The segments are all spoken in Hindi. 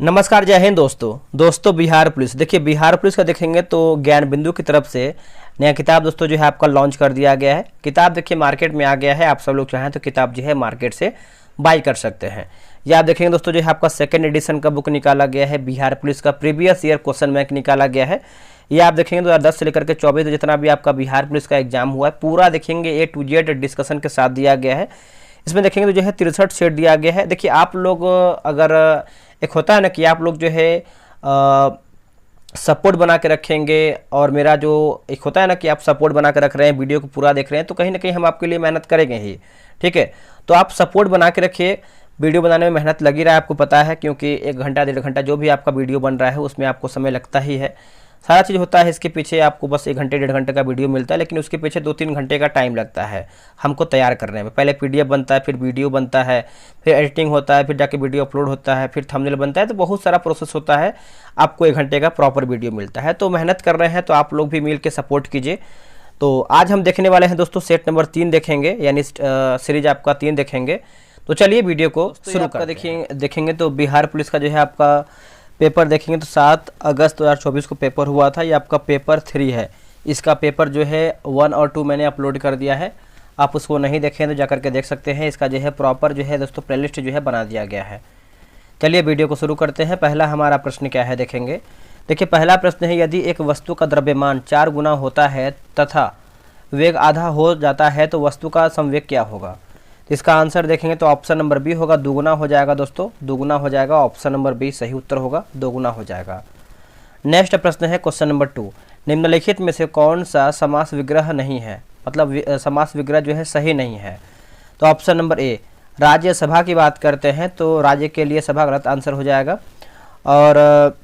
नमस्कार, जय हिंद दोस्तों बिहार पुलिस। देखिए, बिहार पुलिस का देखेंगे तो ज्ञान बिंदु की तरफ से नया किताब दोस्तों जो है आपका लॉन्च कर दिया गया है। किताब देखिए मार्केट में आ गया है। आप सब लोग चाहें तो किताब जो है मार्केट से बाई कर सकते हैं। या आप देखेंगे दोस्तों जो है आपका सेकेंड एडिशन का बुक निकाला गया है। बिहार पुलिस का प्रीवियस ईयर क्वेश्चन बैंक निकाला गया है। ये आप देखेंगे 2010 से लेकर के 24 जितना भी आपका बिहार पुलिस का एग्जाम हुआ है पूरा देखेंगे A to Z डिस्कशन के साथ दिया गया है। इसमें देखेंगे तो जो है 63 सेट दिया गया है। देखिए आप लोग अगर एक होता है ना कि आप लोग जो है सपोर्ट बना के रखेंगे, और मेरा जो एक होता है ना कि आप सपोर्ट बना के रख रहे हैं, वीडियो को पूरा देख रहे हैं, तो कहीं ना कहीं हम आपके लिए मेहनत करेंगे ही। ठीक है, तो आप सपोर्ट बना के रखिए। वीडियो बनाने में मेहनत लगी रहा है, आपको पता है, क्योंकि 1 घंटा 1.5 घंटा जो भी आपका वीडियो बन रहा है उसमें आपको समय लगता ही है। सारा चीज़ होता है इसके पीछे, आपको बस 1 घंटे 1.5 घंटे का वीडियो मिलता है, लेकिन उसके पीछे 2-3 घंटे का टाइम लगता है हमको तैयार करने में। पहले PDF बनता है, फिर वीडियो बनता है, फिर एडिटिंग होता है, फिर जाके वीडियो अपलोड होता है, फिर थंबनेल बनता है, तो बहुत सारा प्रोसेस होता है। आपको 1 घंटे का प्रॉपर वीडियो मिलता है। तो मेहनत कर रहे हैं तो आप लोग भी मिल के सपोर्ट कीजिए। तो आज हम देखने वाले हैं दोस्तों सेट नंबर 3 देखेंगे, यानी सीरीज आपका 3 देखेंगे। तो चलिए वीडियो को शुरू कर देखेंगे। तो बिहार पुलिस का जो है आपका पेपर देखेंगे तो 7 अगस्त 2024 को पेपर हुआ था। ये आपका पेपर 3 है। इसका पेपर जो है 1 और 2 मैंने अपलोड कर दिया है। आप उसको नहीं देखें तो जाकर के देख सकते हैं। इसका जो है प्रॉपर जो है दोस्तों प्लेलिस्ट जो है बना दिया गया है। चलिए वीडियो को शुरू करते हैं। पहला हमारा प्रश्न क्या है देखेंगे। देखिए पहला प्रश्न है, यदि एक वस्तु का द्रव्यमान 4 गुना होता है तथा वेग आधा हो जाता है तो वस्तु का संवेग क्या होगा। तो इसका आंसर देखेंगे तो ऑप्शन नंबर बी होगा, दुगुना हो जाएगा दोस्तों, दुगुना हो जाएगा। ऑप्शन नंबर बी सही उत्तर होगा, दोगुना हो जाएगा। नेक्स्ट प्रश्न है क्वेश्चन नंबर 2, निम्नलिखित में से कौन सा समास विग्रह नहीं है, मतलब समास विग्रह जो है सही नहीं है। तो ऑप्शन नंबर ए, राज्यसभा की बात करते हैं तो राज्य के लिए सभा गलत आंसर हो जाएगा। और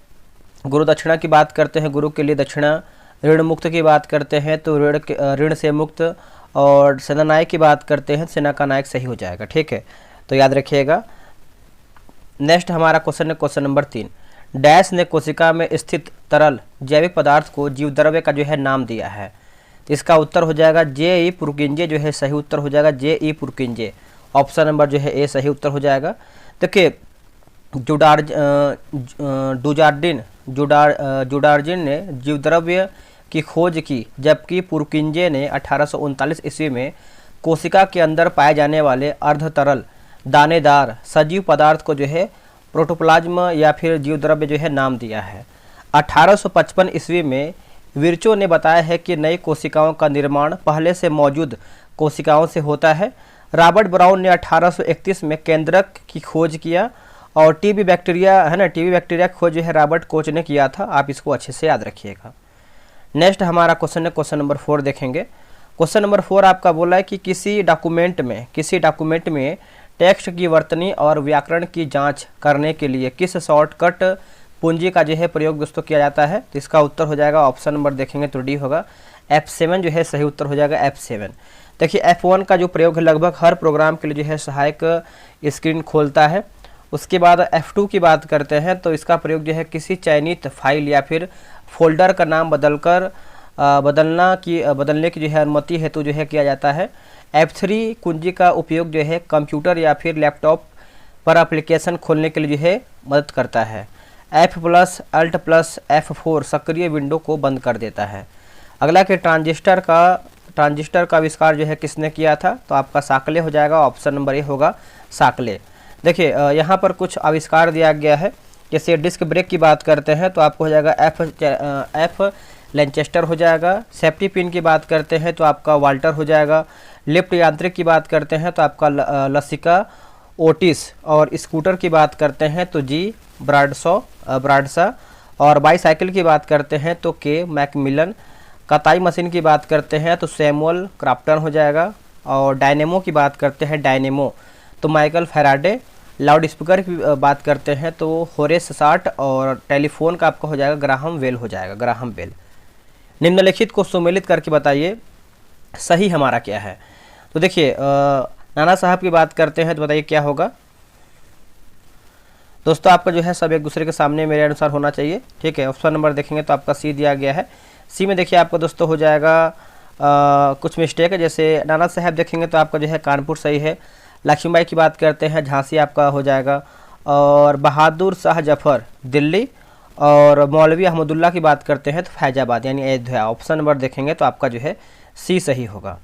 गुरु दक्षिणा की बात करते हैं, गुरु के लिए दक्षिणा। ऋण मुक्त की बात करते हैं तो ऋण से मुक्त। और सेना नायक की बात करते हैं, सेना का नायक सही हो जाएगा। ठीक है, तो याद रखिएगा। नेक्स्ट हमारा क्वेश्चन है क्वेश्चन नंबर 3, डैश ने कोशिका में स्थित तरल जैविक पदार्थ को जीवद्रव्य का जो है नाम दिया है। तो इसका उत्तर हो जाएगा जे.ई. पुरकिंजे जो है सही उत्तर हो जाएगा, जे.ई. पुरकिंजे। ऑप्शन नंबर जो है ए सही उत्तर हो जाएगा। देखिए जुडार्जिन ने जीवद्रव्य की खोज की, जबकि पुरकिंजे ने 1839 ईस्वी में कोशिका के अंदर पाए जाने वाले अर्धतरल दानेदार सजीव पदार्थ को जो है प्रोटोप्लाज्म या फिर जीवद्रव्य जो है नाम दिया है। 1855 ईस्वी में विर्चो ने बताया है कि नई कोशिकाओं का निर्माण पहले से मौजूद कोशिकाओं से होता है। रॉबर्ट ब्राउन ने 1831 में केंद्रक की खोज किया। और टीबी बैक्टीरिया है ना, टीबी बैक्टीरिया की खोज जो है रॉबर्ट कोच ने किया था। आप इसको अच्छे से याद रखिएगा। नेक्स्ट हमारा क्वेश्चन है क्वेश्चन नंबर 4 देखेंगे। क्वेश्चन नंबर 4 आपका बोला है कि किसी डॉक्यूमेंट में टेक्स्ट की वर्तनी और व्याकरण की जांच करने के लिए किस शॉर्टकट पूंजी का जो है प्रयोग दोस्तों किया जाता है। तो इसका उत्तर हो जाएगा ऑप्शन नंबर देखेंगे तो डी होगा, F7 जो है सही उत्तर हो जाएगा, F7। देखिए F1 का जो प्रयोग है लगभग हर प्रोग्राम के लिए जो है सहायक स्क्रीन खोलता है। उसके बाद F2 की बात करते हैं तो इसका प्रयोग जो है किसी चयनित फाइल या फिर फोल्डर का नाम बदलने की जो है अनुमति हेतु जो है किया जाता है। F3 कुंजी का उपयोग जो है कंप्यूटर या फिर लैपटॉप पर एप्लीकेशन खोलने के लिए जो है मदद करता है। F+ Alt+ F4 सक्रिय विंडो को बंद कर देता है। अगला कि ट्रांजिस्टर का आविष्कार जो है किसने किया था। तो आपका साकले हो जाएगा, ऑप्शन नंबर ए होगा, साकले। देखिए यहाँ पर कुछ आविष्कार दिया गया है। जैसे डिस्क ब्रेक की बात करते हैं तो आपको हो जाएगा एफ लेंचेस्टर हो जाएगा। सेफ्टी पिन की बात करते हैं तो आपका वाल्टर हो जाएगा। लिफ्ट यांत्रिक की बात करते हैं तो आपका लसिका ओटिस। और स्कूटर की बात करते हैं तो जी ब्राडसा। और बाईसाइकिल की बात करते हैं तो के मैकमिलन। कताई मशीन की बात करते हैं तो सैमुअल क्रॉम्पटन हो जाएगा। और डायनेमो की बात करते हैं डायनेमो तो माइकल फैराडे। लाउड स्पीकर की बात करते हैं तो होरेस शार्ट। और टेलीफोन का आपका हो जाएगा ग्राहम बेल हो जाएगा, ग्राहम बेल। निम्नलिखित को सुमेलित करके बताइए सही हमारा क्या है। तो देखिए नाना साहब की बात करते हैं तो बताइए क्या होगा। दोस्तों आपका जो है सब एक दूसरे के सामने मेरे अनुसार होना चाहिए। ठीक है, ऑप्शन नंबर देखेंगे तो आपका सी दिया गया है। सी में देखिए आपका दोस्तों हो जाएगा कुछ मिस्टेक है। जैसे नाना साहब देखेंगे तो आपका जो है कानपुर सही है। लक्ष्मीबाई की बात करते हैं झांसी आपका हो जाएगा। और बहादुर शाह जफर दिल्ली, और मौलवी अहमदुल्ला की बात करते हैं तो फैजाबाद यानी अयोध्या। ऑप्शन नंबर देखेंगे तो आपका जो है सी सही होगा।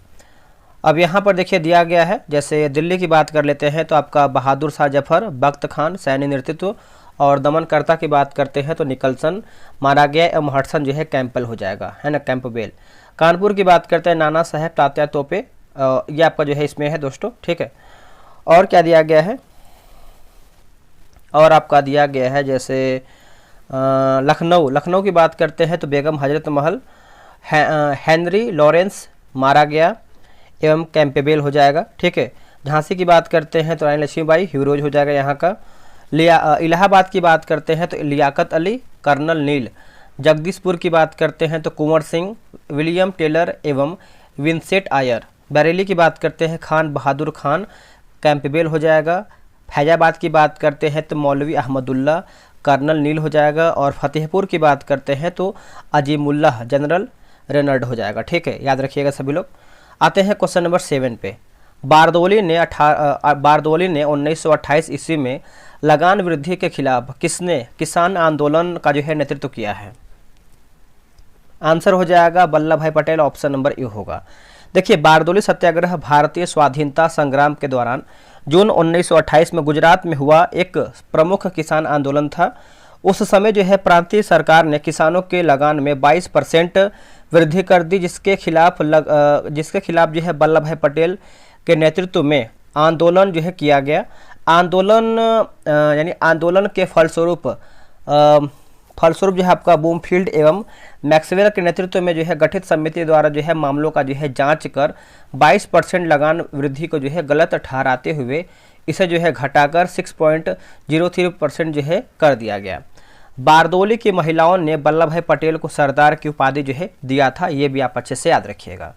अब यहाँ पर देखिए दिया गया है, जैसे दिल्ली की बात कर लेते हैं तो आपका बहादुर शाह जफर, बख्त खान सैन्य नेतृत्व, और दमनकर्ता की बात करते हैं तो निकलसन मारा गया एवं हडसन जो है कैंपबेल हो जाएगा, है ना, कैंपबेल। कानपुर की बात करते हैं नाना साहेब तात्या तोपे, ये आपका जो है इसमें है दोस्तों, ठीक है। और क्या दिया गया है, और आपका दिया गया है जैसे लखनऊ की बात करते हैं तो बेगम हजरत महल, हेनरी लॉरेंस मारा गया एवं कैंपबेल हो जाएगा, ठीक है। झांसी की बात करते हैं तो रानी लक्ष्मीबाई, हीरोज हो जाएगा यहाँ का। इलाहाबाद की बात करते हैं तो लियाकत अली, कर्नल नील। जगदीशपुर की बात करते हैं तो कुंवर सिंह, विलियम टेलर एवं विंसेंट आयर। बरेली की बात करते हैं खान बहादुर खान, कैंपबेल हो जाएगा। फैजाबाद की बात करते हैं तो मौलवी अहमदुल्ला, कर्नल नील हो जाएगा। और फतेहपुर की बात करते हैं तो अजीमुल्लाह, जनरल रेनल्ड हो जाएगा, ठीक है, याद रखिएगा सभी लोग। आते हैं क्वेश्चन नंबर 7 पे। बारदोली ने 1928 ईस्वी में लगान वृद्धि के खिलाफ किसने किसान आंदोलन का जो है नेतृत्व किया है? आंसर हो जाएगा वल्लभ भाई पटेल, ऑप्शन नंबर ए होगा। देखिए, बारदोली सत्याग्रह भारतीय स्वाधीनता संग्राम के दौरान जून 1928 में गुजरात में हुआ एक प्रमुख किसान आंदोलन था। उस समय जो है प्रांतीय सरकार ने किसानों के लगान में 22% वृद्धि कर दी, जिसके खिलाफ जो है वल्लभ भाई पटेल के नेतृत्व में आंदोलन जो है किया गया। आंदोलन के फलस्वरूप जो है आपका बूमफील्ड एवं मैक्सवेल के नेतृत्व में जो है गठित समिति द्वारा जो है मामलों का जो है जांच कर 22% लगान वृद्धि को जो है गलत ठहराते हुए इसे जो है घटाकर 6.03% जो है कर दिया गया। बारदोली की महिलाओं ने वल्लभ भाई पटेल को सरदार की उपाधि जो है दिया था, ये भी आप अच्छे से याद रखिएगा।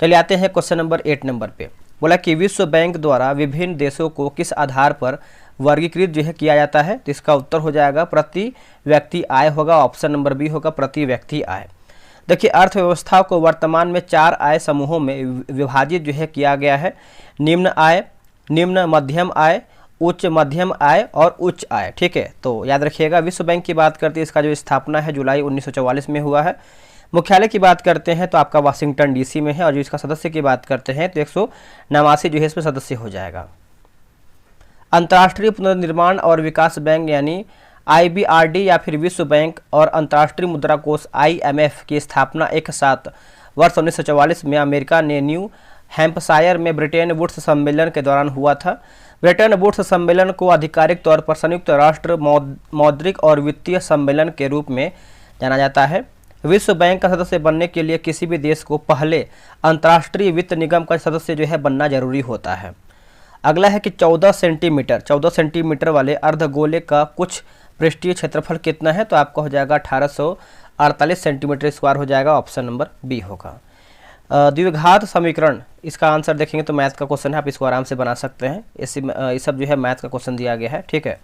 चलिए आते हैं क्वेश्चन नंबर 8 नंबर पे। बोला कि विश्व बैंक द्वारा विभिन्न देशों को किस आधार पर वर्गीकृत जो है किया जाता है? तो इसका उत्तर हो जाएगा प्रति व्यक्ति आय होगा, ऑप्शन नंबर बी होगा, प्रति व्यक्ति आय। देखिए, अर्थव्यवस्था को वर्तमान में 4 आय समूहों में विभाजित जो है किया गया है। निम्न आय, निम्न मध्यम आय, उच्च मध्यम आय और उच्च आय, ठीक है। तो याद रखिएगा, विश्व बैंक की बात करते हैं, इसका जो स्थापना है जुलाई 1944 में हुआ है। मुख्यालय की बात करते हैं तो आपका वाशिंगटन डीसी में है। और जो इसका सदस्य की बात करते हैं तो 189 जो है इसमें सदस्य हो जाएगा। अंतर्राष्ट्रीय पुनर्निर्माण और विकास बैंक यानी IBRD या फिर विश्व बैंक और अंतर्राष्ट्रीय मुद्रा कोष IMF की स्थापना एक साथ वर्ष 1944 में अमेरिका ने न्यू हैम्पशायर में ब्रिटेन वुड्स सम्मेलन के दौरान हुआ था। ब्रिटेन वुड्स सम्मेलन को आधिकारिक तौर पर संयुक्त राष्ट्र मौद्रिक और वित्तीय सम्मेलन के रूप में जाना जाता है। विश्व बैंक का सदस्य बनने के लिए किसी भी देश को पहले अंतर्राष्ट्रीय वित्त निगम का सदस्य जो है बनना जरूरी होता है। अगला है कि 14 सेंटीमीटर वाले अर्धगोले का कुछ पृष्ठीय क्षेत्रफल कितना है? तो आपका हो जाएगा 1848 सेंटीमीटर स्क्वायर हो जाएगा, ऑप्शन नंबर बी होगा। द्विघात समीकरण, इसका आंसर देखेंगे तो मैथ का क्वेश्चन है, आप इसको आराम से बना सकते हैं। ये सब जो है मैथ का क्वेश्चन दिया गया है, ठीक है।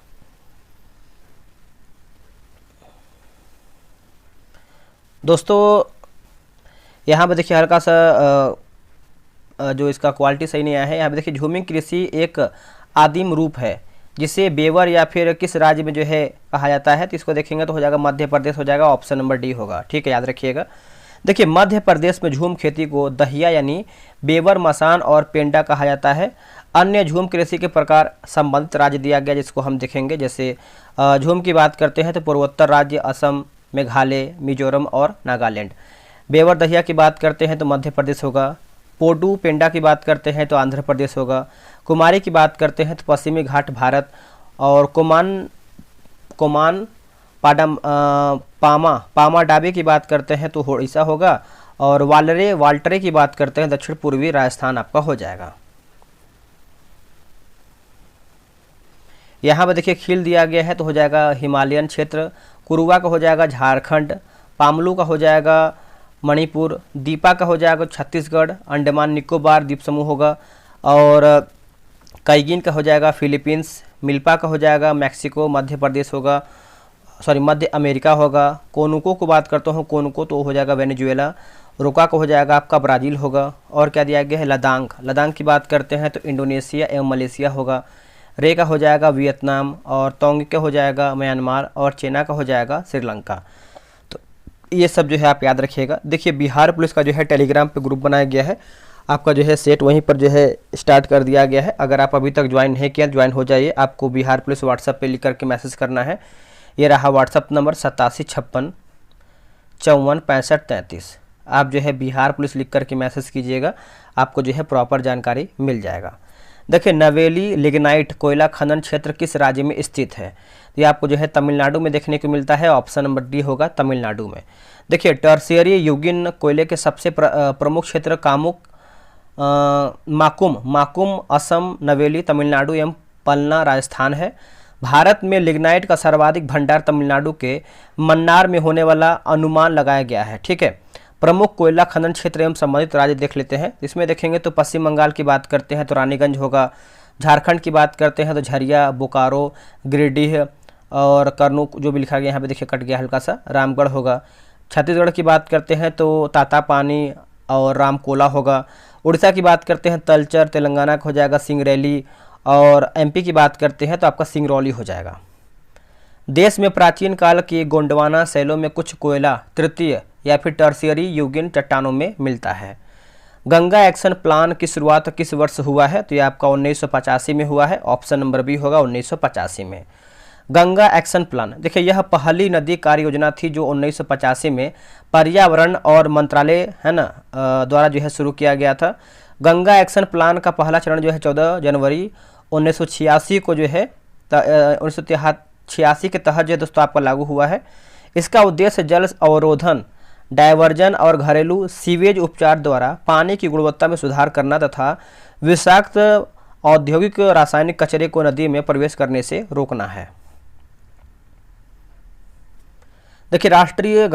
दोस्तों यहाँ पे देखिए हल्का सा जो इसका क्वालिटी सही नहीं आया है। यहाँ पे देखिए झूमिंग कृषि एक आदिम रूप है जिसे बेवर या फिर किस राज्य में जो है कहा जाता है? तो इसको देखेंगे तो हो जाएगा मध्य प्रदेश हो जाएगा, ऑप्शन नंबर डी होगा, ठीक है, याद रखिएगा। देखिए, मध्य प्रदेश में झूम खेती को दहिया यानी बेवर, मसान और पेंडा कहा जाता है। अन्य झूम कृषि के प्रकार संबंधित राज्य दिया गया जिसको हम देखेंगे। जैसे झूम की बात करते हैं तो पूर्वोत्तर राज्य असम, मेघालय, मिजोरम और नागालैंड। बेवर दहिया की बात करते हैं तो मध्य प्रदेश होगा। पोडू पेंडा की बात करते हैं तो आंध्र प्रदेश होगा। कुमारी की बात करते हैं तो पश्चिमी घाट भारत। और पामा डाबे की बात करते हैं तो उड़ीसा होगा। और वाल्टरे की बात करते हैं दक्षिण पूर्वी राजस्थान आपका हो जाएगा। यहाँ पर देखिए खील दिया गया है तो हो जाएगा हिमालयन क्षेत्र। कुरुआ का हो जाएगा झारखंड। पामलू का हो जाएगा मणिपुर। दीपा का हो जाएगा छत्तीसगढ़। अंडमान निकोबार द्वीप समूह होगा। और कैगिन का हो जाएगा फिलीपींस। मिल्पा का हो जाएगा मैक्सिको, मध्य प्रदेश होगा, मध्य अमेरिका होगा। कोनुको को बात करता हूँ, कोनुको तो हो जाएगा वेनेजुएला। रोका को हो जाएगा आपका ब्राज़ील होगा। और क्या दिया गया है? लदांग की बात करते हैं तो इंडोनेशिया एवं मलेशिया होगा। रे का हो जाएगा वियतनाम, और तोंग का हो जाएगा म्यांमार, और चेना का हो जाएगा श्रीलंका। तो ये सब जो है आप याद रखिएगा। देखिए बिहार पुलिस का जो है टेलीग्राम पे ग्रुप बनाया गया है, आपका जो है सेट वहीं पर जो है स्टार्ट कर दिया गया है। अगर आप अभी तक ज्वाइन नहीं किया ज्वाइन हो जाइए। आपको बिहार पुलिस व्हाट्सएप पे लिख करके मैसेज करना है। ये रहा व्हाट्सएप नंबर 8756546533। आप जो है बिहार पुलिस लिख करके मैसेज कीजिएगा, आपको जो है प्रॉपर जानकारी मिल जाएगा। देखिए नवेली लिग्नाइट कोयला खनन क्षेत्र किस राज्य में स्थित है? ये आपको जो है तमिलनाडु में देखने को मिलता है। ऑप्शन नंबर डी होगा तमिलनाडु में। देखिए टर्शियरी युगिन कोयले के सबसे प्रमुख क्षेत्र कामुक, माकुम असम, नवेली तमिलनाडु एवं पलना राजस्थान है। भारत में लिग्नाइट का सर्वाधिक भंडार तमिलनाडु के मन्नार में होने वाला अनुमान लगाया गया है। ठीक है, प्रमुख कोयला खनन क्षेत्र एवं संबंधित राज्य देख लेते हैं। इसमें देखेंगे तो पश्चिम बंगाल की बात करते हैं तो रानीगंज होगा, झारखंड की बात करते हैं तो झरिया, बोकारो, गिरिडीह और करनू जो भी लिखा गया यहाँ पे देखिए कट गया हल्का सा, रामगढ़ होगा। छत्तीसगढ़ की बात करते हैं तो तातापानी और रामकोला होगा। उड़ीसा की बात करते हैं तलचर, तेलंगाना का हो जाएगा सिंगरैली, और एमपी की बात करते हैं तो आपका सिंगरौली हो जाएगा। देश में प्राचीन काल के गोंडवाना शैलों में कुछ कोयला तृतीय या फिर टर्शियरी युगीन चट्टानों में मिलता है। गंगा एक्शन प्लान की शुरुआत किस वर्ष हुआ है? तो ये आपका 1985 में हुआ है। ऑप्शन नंबर बी होगा 1985 में। गंगा एक्शन प्लान देखिए यह पहली नदी कार्य योजना थी जो 1985 में पर्यावरण और मंत्रालय है ना द्वारा जो है शुरू किया गया था। गंगा एक्शन प्लान का पहला चरण जो है 14 जनवरी 1986 को जो है 1986 के तहत जो है दोस्तों आपका लागू हुआ है। इसका उद्देश्य जल अवरोधन, डायवर्जन और घरेलू सीवेज उपचार द्वारा पानी की गुणवत्ता में सुधार करना तथा विषाक्त औद्योगिक रासायनिक कचरे को नदी में प्रवेश करने से रोकना है। देखिए राष्ट्रीय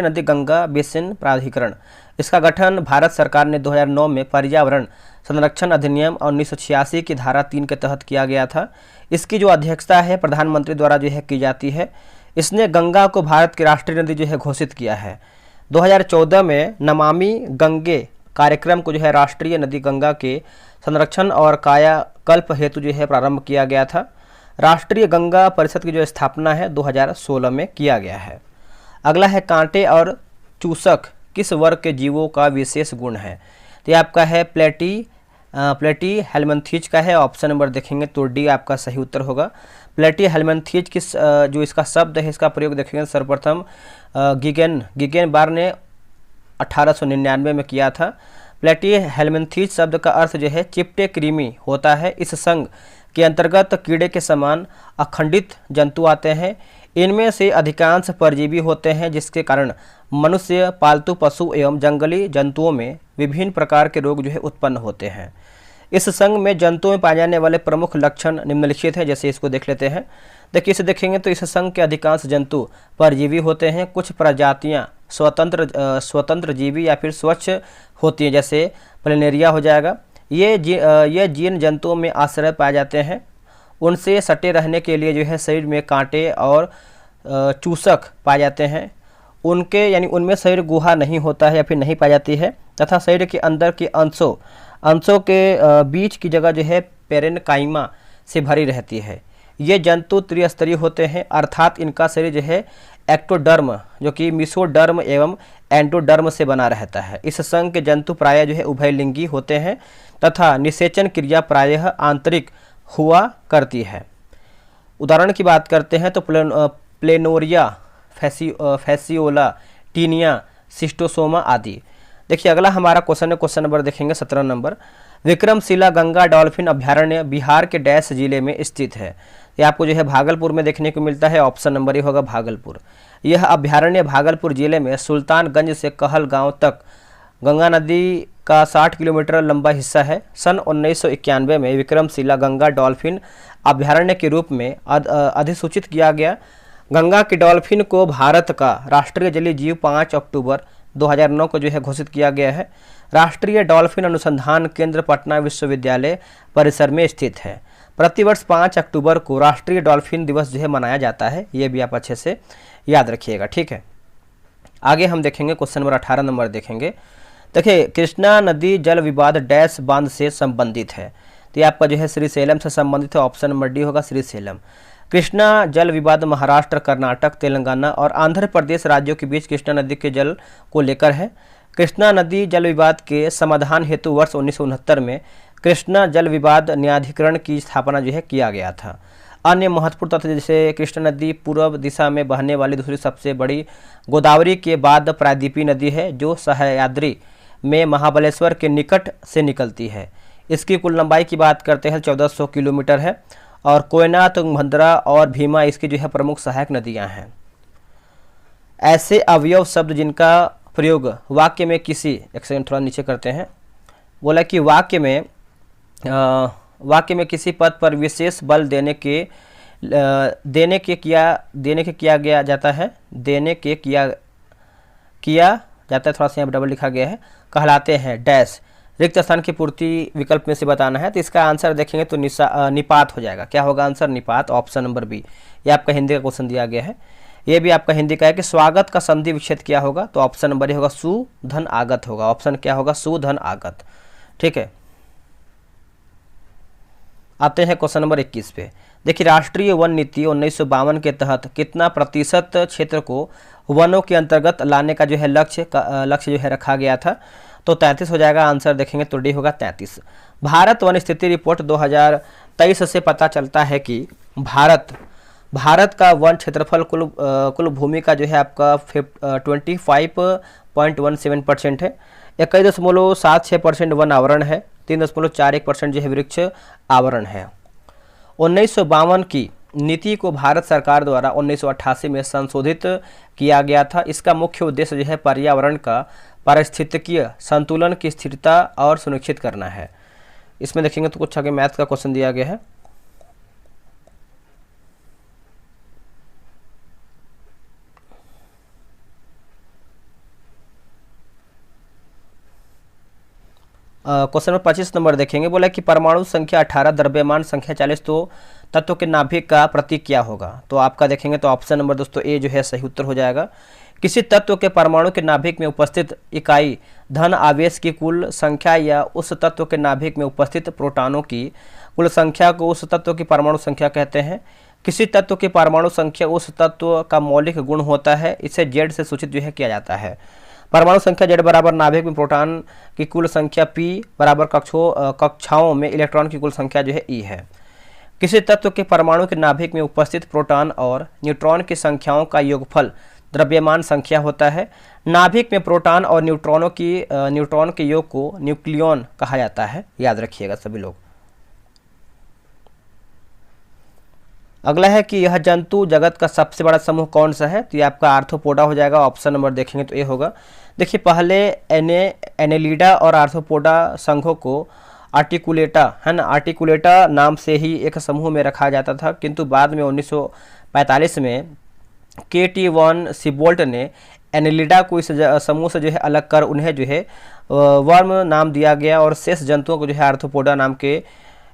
नदी गंगा बेसिन प्राधिकरण, इसका गठन भारत सरकार ने 2009 में पर्यावरण संरक्षण अधिनियम 1986 की धारा 3 के तहत किया गया था। इसकी जो अध्यक्षता है प्रधानमंत्री द्वारा जो है की जाती है। इसने गंगा को भारत की राष्ट्रीय नदी जो है घोषित किया है। 2014 में नमामि गंगे कार्यक्रम को जो है राष्ट्रीय नदी गंगा के संरक्षण और कायाकल्प हेतु जो है प्रारंभ किया गया था। राष्ट्रीय गंगा परिषद की जो स्थापना है 2016 में किया गया है। अगला है कांटे और चूसक किस वर्ग के जीवों का विशेष गुण है? तो ये आपका है प्लेटी हेलमंथीज का है। ऑप्शन नंबर देखेंगे तो डी आपका सही उत्तर होगा। प्लेटी हेलमंथीज किस जो इसका शब्द है इसका प्रयोग देखेंगे सर्वप्रथम गिगेन बार ने 1899 में किया था। प्लेटी हेलमंथीज शब्द का अर्थ जो है चिपटे कृमि होता है। इस संघ के अंतर्गत कीड़े के समान अखंडित जंतु आते हैं। इनमें से अधिकांश परजीवी होते हैं जिसके कारण मनुष्य, पालतू पशु एवं जंगली जंतुओं में विभिन्न प्रकार के रोग जो है उत्पन्न होते हैं। इस संघ में जंतुओं में पाए जाने वाले प्रमुख लक्षण निम्नलिखित हैं, जैसे इसको देख लेते हैं। देखिए इसे देखेंगे तो इस संघ के अधिकांश जंतु परजीवी होते हैं। कुछ प्रजातियां स्वतंत्र जीवी या फिर स्वच्छ होती हैं, जैसे प्लेनेरिया हो जाएगा। ये जीन जंतुओं में आश्रय पाए जाते हैं। उनसे सटे रहने के लिए जो है शरीर में कांटे और चूसक पाए जाते हैं। उनमें शरीर गुहा नहीं होता है या फिर नहीं पाई जाती है, तथा शरीर के अंदर के अंशों के बीच की जगह जो है पेरेनकाइमा से भरी रहती है। ये जंतु त्रिस्तरीय होते हैं, अर्थात इनका शरीर जो है एक्टोडर्म जो कि मिसोडर्म एवं एंडोडर्म से बना रहता है। इस संघ के जंतु प्रायः जो है उभयलिंगी होते हैं तथा निषेचन क्रिया प्रायः आंतरिक हुआ करती है। उदाहरण की बात करते हैं तो प्लेनोरिया, फैसियोला, टीनिया, सिस्टोसोमा आदि। देखिए अगला हमारा क्वेश्चन है, क्वेश्चन नंबर देखेंगे 17 नंबर। विक्रमशिला गंगा डॉल्फिन अभ्यारण्य बिहार के डैश जिले में स्थित है? ये आपको जो है भागलपुर में देखने को मिलता है। ऑप्शन नंबर ये होगा भागलपुर। यह अभ्यारण्य भागलपुर जिले में सुल्तानगंज से कहल गांव तक गंगा नदी का 60 किलोमीटर लंबा हिस्सा है। सन 1991 में विक्रमशिला गंगा डॉल्फिन अभ्यारण्य के रूप में अधिसूचित किया गया। गंगा के डॉल्फिन को भारत का राष्ट्रीय जलीय जीव 5 अक्टूबर 2009 को जो है घोषित किया गया है। राष्ट्रीय डॉल्फिन अनुसंधान केंद्र पटना विश्वविद्यालय परिसर में स्थित है। प्रतिवर्ष 5 अक्टूबर को राष्ट्रीय डॉल्फिन दिवस जो है मनाया जाता है। ये भी आप अच्छे से याद रखिएगा, ठीक है। आगे हम देखेंगे क्वेश्चन नंबर 18 नंबर देखेंगे। देखिए कृष्णा नदी जल विवाद डैश बांध से संबंधित है। तो ये आपका जो है श्रीशैलम से संबंधित है, ऑप्शन नंबर डी होगा श्रीशैलम। कृष्णा जल विवाद महाराष्ट्र, कर्नाटक, तेलंगाना और आंध्र प्रदेश राज्यों के बीच कृष्णा नदी के जल को लेकर है। कृष्णा नदी जल विवाद के समाधान हेतु वर्ष 1969 में कृष्णा जल विवाद न्यायाधिकरण की स्थापना जो है किया गया था। अन्य महत्वपूर्ण तथ्य जैसे कृष्णा नदी पूर्व दिशा में बहने वाली दूसरी सबसे बड़ी गोदावरी के बाद प्रायद्वीपीय नदी है, जो सह्याद्री में महाबलेश्वर के निकट से निकलती है। इसकी कुल लंबाई की बात करते हैं 1400 किलोमीटर है और कोयना, तुंगभद्रा और भीमा इसकी जो है प्रमुख सहायक नदियां हैं। ऐसे अवयव शब्द जिनका प्रयोग वाक्य में किसी, एक सेकंड थोड़ा नीचे करते हैं, बोला कि वाक्य में किसी पद पर विशेष बल देने के किया जाता है, थोड़ा सा यहाँ डबल लिखा गया है, कहलाते हैं डैश। रिक्त स्थान की पूर्ति विकल्प में से बताना है, तो इसका आंसर देखेंगे तो निपात हो जाएगा। क्या होगा आंसर? निपात, ऑप्शन नंबर बी। ये आपका हिंदी का क्वेश्चन दिया गया है। ये भी आपका हिंदी का है कि स्वागत का संधि विच्छेद क्या होगा, तो ऑप्शन नंबर ए होगा सु धन आगत होगा। ऑप्शन क्या होगा? सु धन आगत। ठीक है, आते हैं क्वेश्चन नंबर 21 पे। देखिए, राष्ट्रीय वन नीति 1952 के तहत कितना प्रतिशत क्षेत्र को वनों के अंतर्गत लाने का जो है लक्ष्य जो है रखा गया था, तो 33 हो जाएगा। आंसर देखेंगे तो डी होगा 33। भारत वन स्थिति रिपोर्ट 2023 से पता चलता है कि भारत का वन क्षेत्रफल कुल भूमि का जो है आपका 25.17% है। 21.76% वन आवरण है। 3.41% जो है वृक्ष आवरण है। 1952 की नीति को भारत सरकार द्वारा 1988 में संशोधित किया गया था। इसका मुख्य उद्देश्य जो है पर्यावरण का पारिस्थितिकीय संतुलन की स्थिरता और सुनिश्चित करना है। इसमें देखेंगे तो कुछ आगे मैथ का क्वेश्चन दिया गया है। क्वेश्चन नंबर 25 नंबर देखेंगे। बोला कि परमाणु संख्या 18, द्रव्यमान संख्या 40, तो तत्व के नाभिक का प्रतीक क्या होगा, तो आपका देखेंगे तो ऑप्शन नंबर दोस्तों ए जो है सही उत्तर हो जाएगा। किसी तत्व के परमाणु के नाभिक में उपस्थित इकाई धन आवेश की कुल संख्या या उस तत्व के नाभिक में उपस्थित प्रोटॉनों की कुल संख्या को उस तत्व की परमाणु संख्या कहते हैं। किसी तत्व की परमाणु संख्या उस तत्व का मौलिक गुण होता है, इसे जेड से सूचित जो है किया जाता है। परमाणु संख्या जेड बराबर नाभिक में प्रोटॉन की कुल संख्या, पी बराबर कक्षाओं में इलेक्ट्रॉन की कुल संख्या जो है ई है। किसी तत्व के परमाणु के नाभिक में उपस्थित प्रोटॉन और न्यूट्रॉन की संख्याओं का योगफल द्रव्यमान संख्या होता है। नाभिक में प्रोटॉन और न्यूट्रॉन के योग को न्यूक्लियॉन कहा जाता है, याद रखिएगा सभी लोग। अगला है कि यह जंतु जगत का सबसे बड़ा समूह कौन सा है, तो ये आपका आर्थ्रोपोडा हो जाएगा। ऑप्शन नंबर देखेंगे तो ए होगा। देखिए, पहले एनेलिडा और आर्थ्रोपोडा संघों को आर्टिकुलेटा है ना, आर्टिकुलेटा नाम से ही एक समूह में रखा जाता था, किंतु बाद में 1945 में KT वॉन सिबोल्ट ने एनेलिडा को इस समूह से जो है अलग कर उन्हें जो है वर्म नाम दिया गया और शेष जंतुओं को जो है आर्थ्रोपोडा नाम के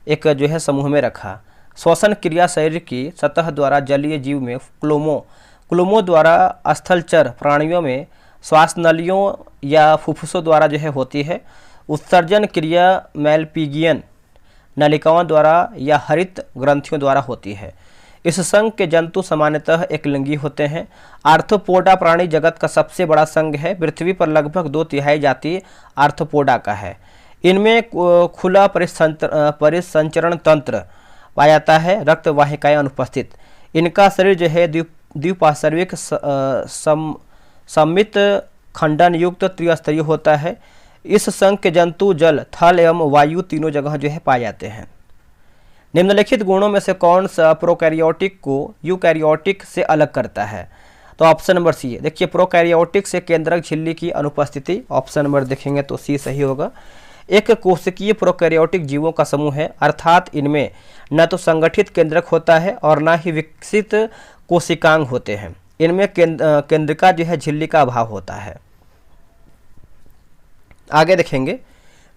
एक जो है समूह में रखा। श्वसन क्रिया शरीर की सतह द्वारा जलीय जीव में क्लोमो द्वारा, स्थलचर प्राणियों में श्वास नलियों या फुफ्फुसों द्वारा जो है होती है। उत्सर्जन क्रिया मैलपिगियन नलिकाओं द्वारा या हरित ग्रंथियों द्वारा होती है। इस संघ के जंतु सामान्यतः एकलिंगी होते हैं। आर्थ्रोपोडा प्राणी जगत का सबसे बड़ा संघ है। पृथ्वी पर लगभग 2/3 जाति आर्थ्रोपोडा का है। इनमें खुला परिसंचरण तंत्र पाया जाता है, रक्त वाहिकाएं अनुपस्थित। इनका शरीर जो है द्विपार्श्विक सममित खंडन युक्त त्रिस्तरीय होता है। इस संघ के जंतु जल, थल एवं वायु तीनों जगह जो है पाए जाते हैं। निम्नलिखित गुणों में से कौन सा प्रोकैरियोटिक को यूकैरियोटिक से अलग करता है, तो ऑप्शन नंबर सी है। देखिए, प्रोकैरियोटिक से केंद्रक झिल्ली की अनुपस्थिति, ऑप्शन नंबर देखेंगे तो सी सही होगा। एक कोशिकीय प्रोकैरियोटिक जीवों का समूह है, अर्थात इनमें न तो संगठित केंद्रक होता है और न ही विकसित कोशिकांग होते हैं। इनमें केंद्रिका जो है झिल्ली का अभाव होता है। आगे देखेंगे,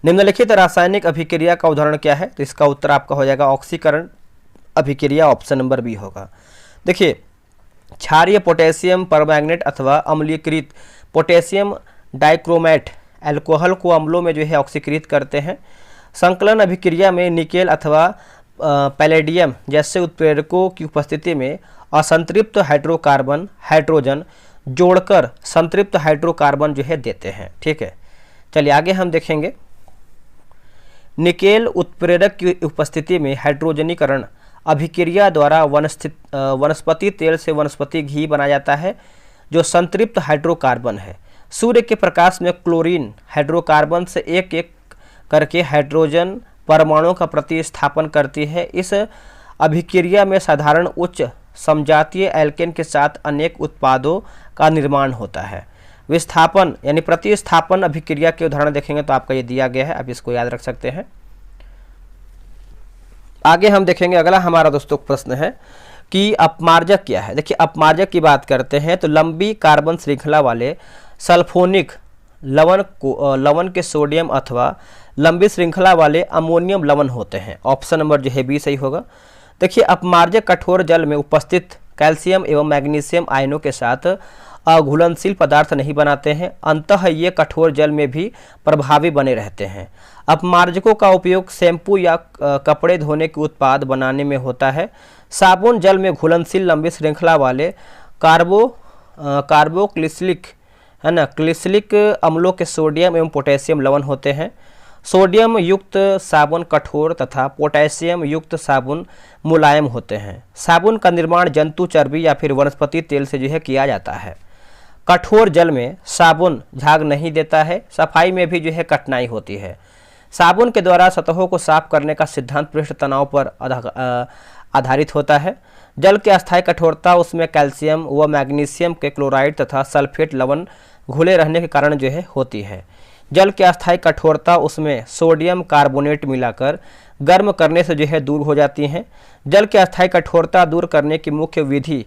निम्नलिखित रासायनिक अभिक्रिया का उदाहरण क्या है, तो इसका उत्तर आपका हो जाएगा ऑक्सीकरण अभिक्रिया। ऑप्शन नंबर बी होगा। देखिए, क्षारीय पोटेशियम परमैंगनेट अथवा अम्लीकृत पोटेशियम डाइक्रोमेट अल्कोहल को अम्लों में जो है ऑक्सीकृत करते हैं। संकलन अभिक्रिया में निकेल अथवा पैलेडियम जैसे उत्प्रेरकों की उपस्थिति में असंतृप्त हाइड्रोकार्बन हाइड्रोजन जोड़कर संतृप्त हाइड्रोकार्बन जो है देते हैं। ठीक है, चलिए आगे हम देखेंगे। निकेल उत्प्रेरक की उपस्थिति में हाइड्रोजनीकरण अभिक्रिया द्वारा वनस्पति तेल से वनस्पति घी बनाया जाता है जो संतृप्त हाइड्रोकार्बन है। सूर्य के प्रकाश में क्लोरीन हाइड्रोकार्बन से एक एक करके हाइड्रोजन परमाणुओं का प्रतिस्थापन करती है। इस अभिक्रिया में साधारण उच्च समजातीय एल्केन के साथ अनेक उत्पादों का निर्माण होता है। विस्थापन यानी प्रतिस्थापन अभिक्रिया के उदाहरण देखेंगे तो आपका ये दिया गया है, आप इसको याद रख सकते हैं। आगे हम देखेंगे, अगला हमारा दोस्तों प्रश्न है कि अपमार्जक क्या है। देखिए अपमार्जक की बात करते हैं तो लंबी कार्बन श्रृंखला वाले सल्फोनिक लवण के सोडियम अथवा लंबी श्रृंखला वाले अमोनियम लवण होते हैं। ऑप्शन नंबर जो है बी सही होगा। देखिए अपमार्जक कठोर जल में उपस्थित कैल्शियम एवं मैग्नीशियम आयनों के साथ अघुलनशील पदार्थ नहीं बनाते हैं, अंततः ये कठोर जल में भी प्रभावी बने रहते हैं। अपमार्जकों का उपयोग शैम्पू या कपड़े धोने के उत्पाद बनाने में होता है। साबुन जल में घुलनशील लंबी श्रृंखला वाले कार्बोक्लिसिलिक है ना क्लिसिलिक अम्लों के सोडियम एवं पोटेशियम लवण होते हैं। सोडियम युक्त साबुन कठोर तथा पोटेशियम युक्त साबुन मुलायम होते हैं। साबुन का निर्माण जंतु चर्बी या फिर वनस्पति तेल से जो है किया जाता है। कठोर जल में साबुन झाग नहीं देता है, सफाई में भी जो है कठिनाई होती है। साबुन के द्वारा सतहों को साफ करने का सिद्धांत पृष्ठ तनाव पर आधारित होता है। जल की अस्थायी कठोरता उसमें कैल्शियम व मैग्नीशियम के क्लोराइड तथा सल्फेट लवण घुले रहने के कारण जो है होती है। जल की अस्थायी कठोरता उसमें सोडियम कार्बोनेट मिलाकर गर्म करने से जो है दूर हो जाती हैं। जल की अस्थायी कठोरता दूर करने की मुख्य विधि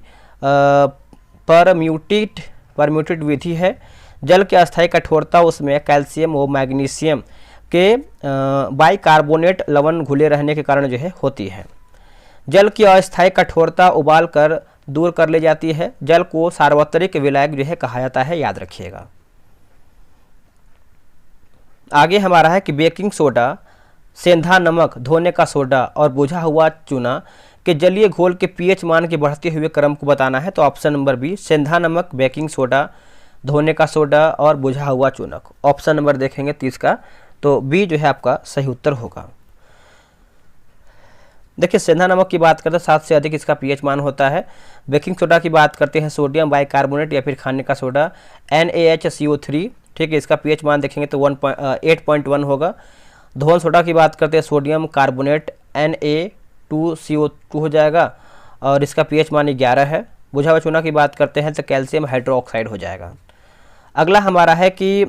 परम्यूटेड विधि है। जल की अस्थायी कठोरता उसमें कैल्शियम व मैग्नीशियम के बाइकार्बोनेट लवण घुले रहने के कारण जो है होती है। जल की अस्थायी कठोरता उबाल कर दूर कर ली जाती है। जल को सार्वत्रिक विलायक जो है कहा जाता है, याद रखिएगा। आगे हमारा है कि बेकिंग सोडा, सेंधा नमक, धोने का सोडा और बुझा हुआ चूना के जलीय घोल के पीएच मान के बढ़ते हुए क्रम को बताना है। तो ऑप्शन नंबर बी, सेंधा नमक, बेकिंग सोडा, धोने का सोडा और बुझा हुआ चूनक। ऑप्शन नंबर देखेंगे 30 का, तो बी जो है आपका सही उत्तर होगा। देखिए सेंधा नमक की बात करते हैं 7 से अधिक इसका पीएच मान होता है। बेकिंग सोडा की बात करते हैं सोडियम बाइकार्बोनेट या फिर खाने का सोडा NaHCO3, ठीक है, इसका पीएच मान देखेंगे तो 8.1 होगा। धोन सोडा की बात करते हैं सोडियम कार्बोनेट Na2CO2 हो जाएगा और इसका पीएच मान 11 है। बुझा हुआ चूना की बात करते हैं तो कैल्शियम हाइड्रोक्साइड हो जाएगा। अगला हमारा है कि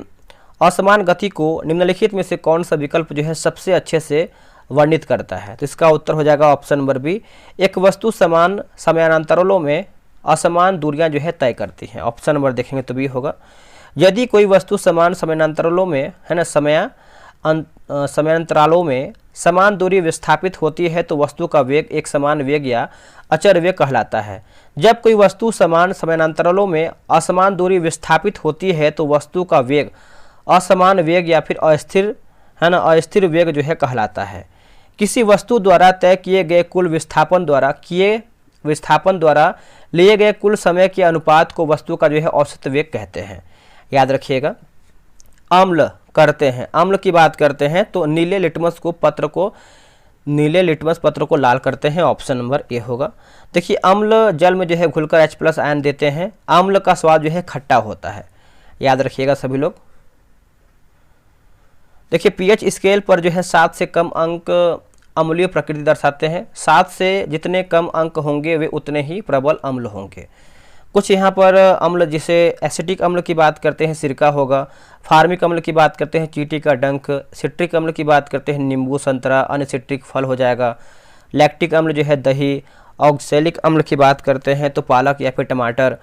असमान गति को निम्नलिखित में से कौन सा विकल्प जो है सबसे अच्छे से वर्णित करता है। तो इसका उत्तर हो जाएगा ऑप्शन नंबर बी, एक वस्तु समान समयान्तरालों में असमान दूरियां जो है तय करती हैं। ऑप्शन नंबर देखेंगे तो बी होगा। यदि कोई वस्तु समान समयान्तरालों में है ना समयान्तरालों में समान दूरी विस्थापित होती है तो वस्तु का वेग एक समान वेग या अचर वेग कहलाता है। जब कोई वस्तु समान समयान्तरालों में असमान दूरी विस्थापित होती है तो वस्तु का वेग असमान वेग या फिर अस्थिर वेग जो है कहलाता है। किसी वस्तु द्वारा तय किए गए कुल विस्थापन द्वारा लिए गए कुल समय के अनुपात को वस्तु का जो है औसत वेग कहते हैं, याद रखिएगा। अम्ल करते हैं, अम्ल की बात करते हैं तो नीले लिटमस पत्र को लाल करते हैं। ऑप्शन नंबर ए होगा। देखिए अम्ल जल में जो है घुलकर H+ आयन देते हैं। अम्ल का स्वाद जो है खट्टा होता है, याद रखिएगा सभी लोग। देखिए पीएच स्केल पर जो है 7 से कम अंक अम्लीय प्रकृति दर्शाते हैं। 7 से जितने कम अंक होंगे वे उतने ही प्रबल अम्ल होंगे। कुछ यहाँ पर अम्ल, जिसे एसिटिक अम्ल की बात करते हैं सिरका होगा, फार्मिक अम्ल की बात करते हैं चींटी का डंक, सिट्रिक अम्ल की बात करते हैं नींबू संतरा अनसिट्रिक फल हो जाएगा, लैक्टिक अम्ल जो है दही, ऑक्सैलिक अम्ल की बात करते हैं तो पालक या फिर टमाटर,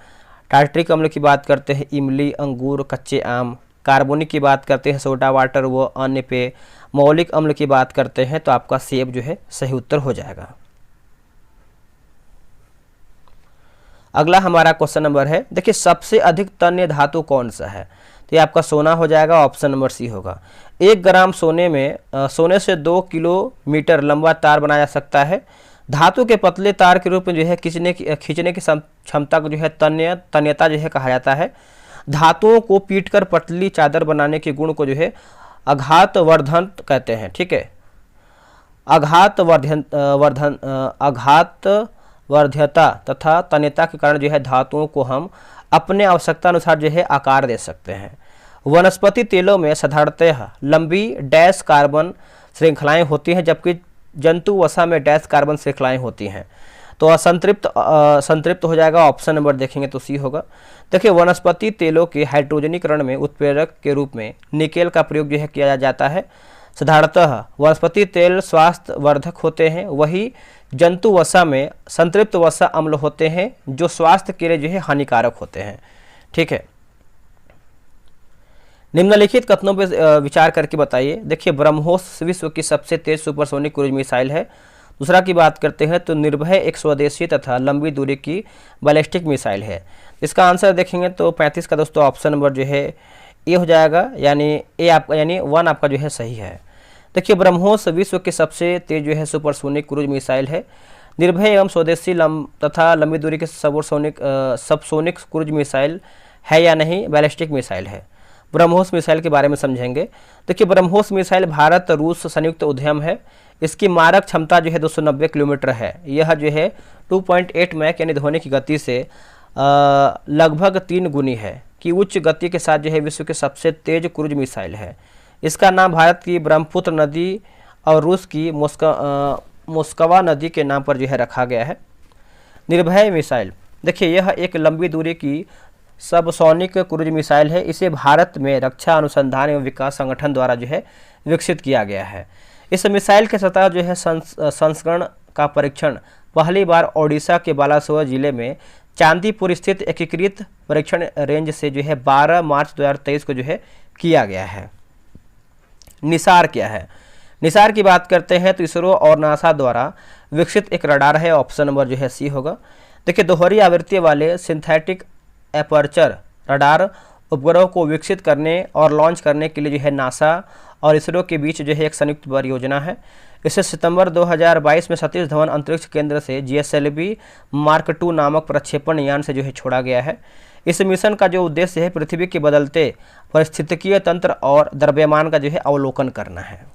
टार्ट्रिक अम्ल की बात करते हैं इमली, अंगूर, कच्चे आम, कार्बोनिक की बात करते हैं सोडा वाटर व अन्य पेय, मौलिक अम्ल की बात करते हैं तो आपका सेब जो है सही उत्तर हो जाएगा। अगला हमारा क्वेश्चन नंबर है, देखिए सबसे अधिक तन्य धातु कौन सा है। तो ये आपका सोना हो जाएगा, ऑप्शन नंबर सी होगा। 1 ग्राम सोने से 2 किलोमीटर लंबा तार बनाया जा सकता है। धातु के पतले तार के रूप में जो है खींचने की क्षमता को जो है तन्यता जो है कहा जाता है। धातुओं को पीटकर पतली चादर बनाने के गुण को जो है आघातवर्धन कहते हैं। ठीक है, आघातवर्ध्यता तथा तन्यता के कारण जो है धातुओं को हम अपने आवश्यकता अनुसार जो है आकार दे सकते हैं। वनस्पति तेलों में साधारणतः लंबी डैश कार्बन श्रृंखलाएं होती हैं, जबकि जंतु वसा में डैश कार्बन श्रृंखलाएं होती हैं। तो असंतृप्त हो जाएगा, ऑप्शन नंबर देखेंगे तो सी होगा। देखिए, वनस्पति तेलों के हाइड्रोजनीकरण में उत्प्रेरक के रूप में निकेल का प्रयोग जो है किया जाता है। साधारणतः वनस्पति तेल स्वास्थ्य वर्धक होते हैं, वही जंतु वसा में संतृप्त वसा अम्ल होते हैं जो स्वास्थ्य के लिए जो है हानिकारक होते हैं। ठीक है, निम्नलिखित कथनों पर विचार करके बताइए। देखिए, ब्रह्मोस विश्व की सबसे तेज सुपरसोनिक क्रूज मिसाइल है। दूसरा की बात करते हैं तो निर्भय एक स्वदेशी तथा लंबी दूरी की बैलिस्टिक मिसाइल है। इसका आंसर देखेंगे तो 35 का दोस्तों ऑप्शन नंबर जो है ए हो जाएगा, यानी ए आपका यानी 1 आपका जो है सही है। देखिए, ब्रह्मोस विश्व की सबसे तेज जो है सुपरसोनिक क्रूज मिसाइल है। निर्भय एवं स्वदेशी तथा लंबी दूरी के सबसोनिक क्रूज मिसाइल है या नहीं, बैलिस्टिक मिसाइल है। ब्रह्मोस मिसाइल के बारे में समझेंगे। देखिए, ब्रह्मोस मिसाइल भारत रूस संयुक्त उद्यम है। इसकी मारक क्षमता जो है 290 किलोमीटर है। यह जो है 2.8 मैक यानी ध्वनि की गति से लगभग 3 गुनी है कि उच्च गति के साथ जो है विश्व की सबसे तेज क्रूज मिसाइल है। इसका नाम भारत की ब्रह्मपुत्र नदी और रूस की मोस्कवा नदी के नाम पर जो है रखा गया है। निर्भय मिसाइल, देखिए, यह एक लंबी दूरी की सबसोनिक क्रूज मिसाइल है। इसे भारत में रक्षा अनुसंधान एवं विकास संगठन द्वारा जो है विकसित किया गया है। इस मिसाइल के सतह जो है संस्करण का परीक्षण पहली बार ओडिशा के बालासोर जिले में चांदीपुर स्थित एकीकृत परीक्षण रेंज से जो है 12 मार्च 2023 को जो है किया गया है। निसार क्या है? निसार की बात करते हैं तो इसरो और नासा द्वारा विकसित एक रडार है, ऑप्शन नंबर जो है सी होगा। देखिए, दोहरी आवृत्ति वाले सिंथेटिक एपर्चर रडार उपग्रह को विकसित करने और लॉन्च करने के लिए जो है नासा और इसरो के बीच जो है एक संयुक्त परियोजना है। इसे सितंबर 2022 में सतीश धवन अंतरिक्ष केंद्र से GSLV Mark II नामक प्रक्षेपण यान से जो है छोड़ा गया है। इस मिशन का जो उद्देश्य है पृथ्वी के बदलते पारिस्थितिकीय तंत्र और द्रव्यमान का जो है अवलोकन करना है।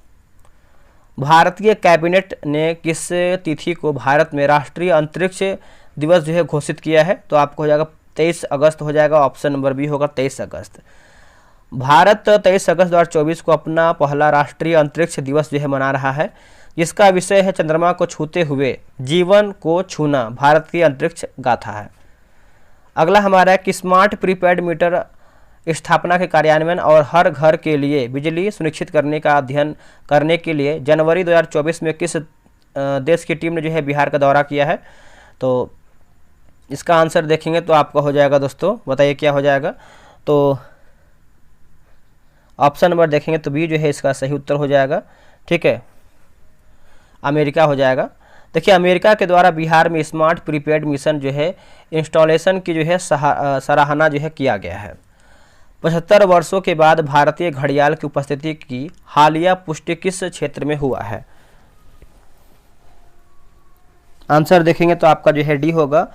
भारतीय कैबिनेट ने किस तिथि को भारत में राष्ट्रीय अंतरिक्ष दिवस जो है घोषित किया है? तो आपको हो जाएगा 23 अगस्त हो जाएगा, ऑप्शन नंबर बी होगा 23 अगस्त। भारत 23 अगस्त 2024 को अपना पहला राष्ट्रीय अंतरिक्ष दिवस जो है मना रहा है, जिसका विषय है चंद्रमा को छूते हुए जीवन को छूना, भारत की अंतरिक्ष गाथा है। अगला हमारा है कि स्मार्ट प्रीपेड मीटर स्थापना के कार्यान्वयन और हर घर के लिए बिजली सुनिश्चित करने का अध्ययन करने के लिए जनवरी 2024 में किस देश की टीम ने जो है बिहार का दौरा किया है? तो इसका आंसर देखेंगे तो आपका हो जाएगा दोस्तों, बताइए क्या हो जाएगा? तो ऑप्शन नंबर देखेंगे तो बी जो है इसका सही उत्तर हो जाएगा। ठीक है, अमेरिका हो जाएगा। देखिए, अमेरिका के द्वारा बिहार में स्मार्ट प्रीपेड मिशन जो है इंस्टॉलेशन की जो है सराहना जो है किया गया है। 75 वर्षों के बाद भारतीय घड़ियाल की उपस्थिति की हालिया पुष्टि किस क्षेत्र में हुआ है? आंसर देखेंगे तो आपका जो है डी होगा,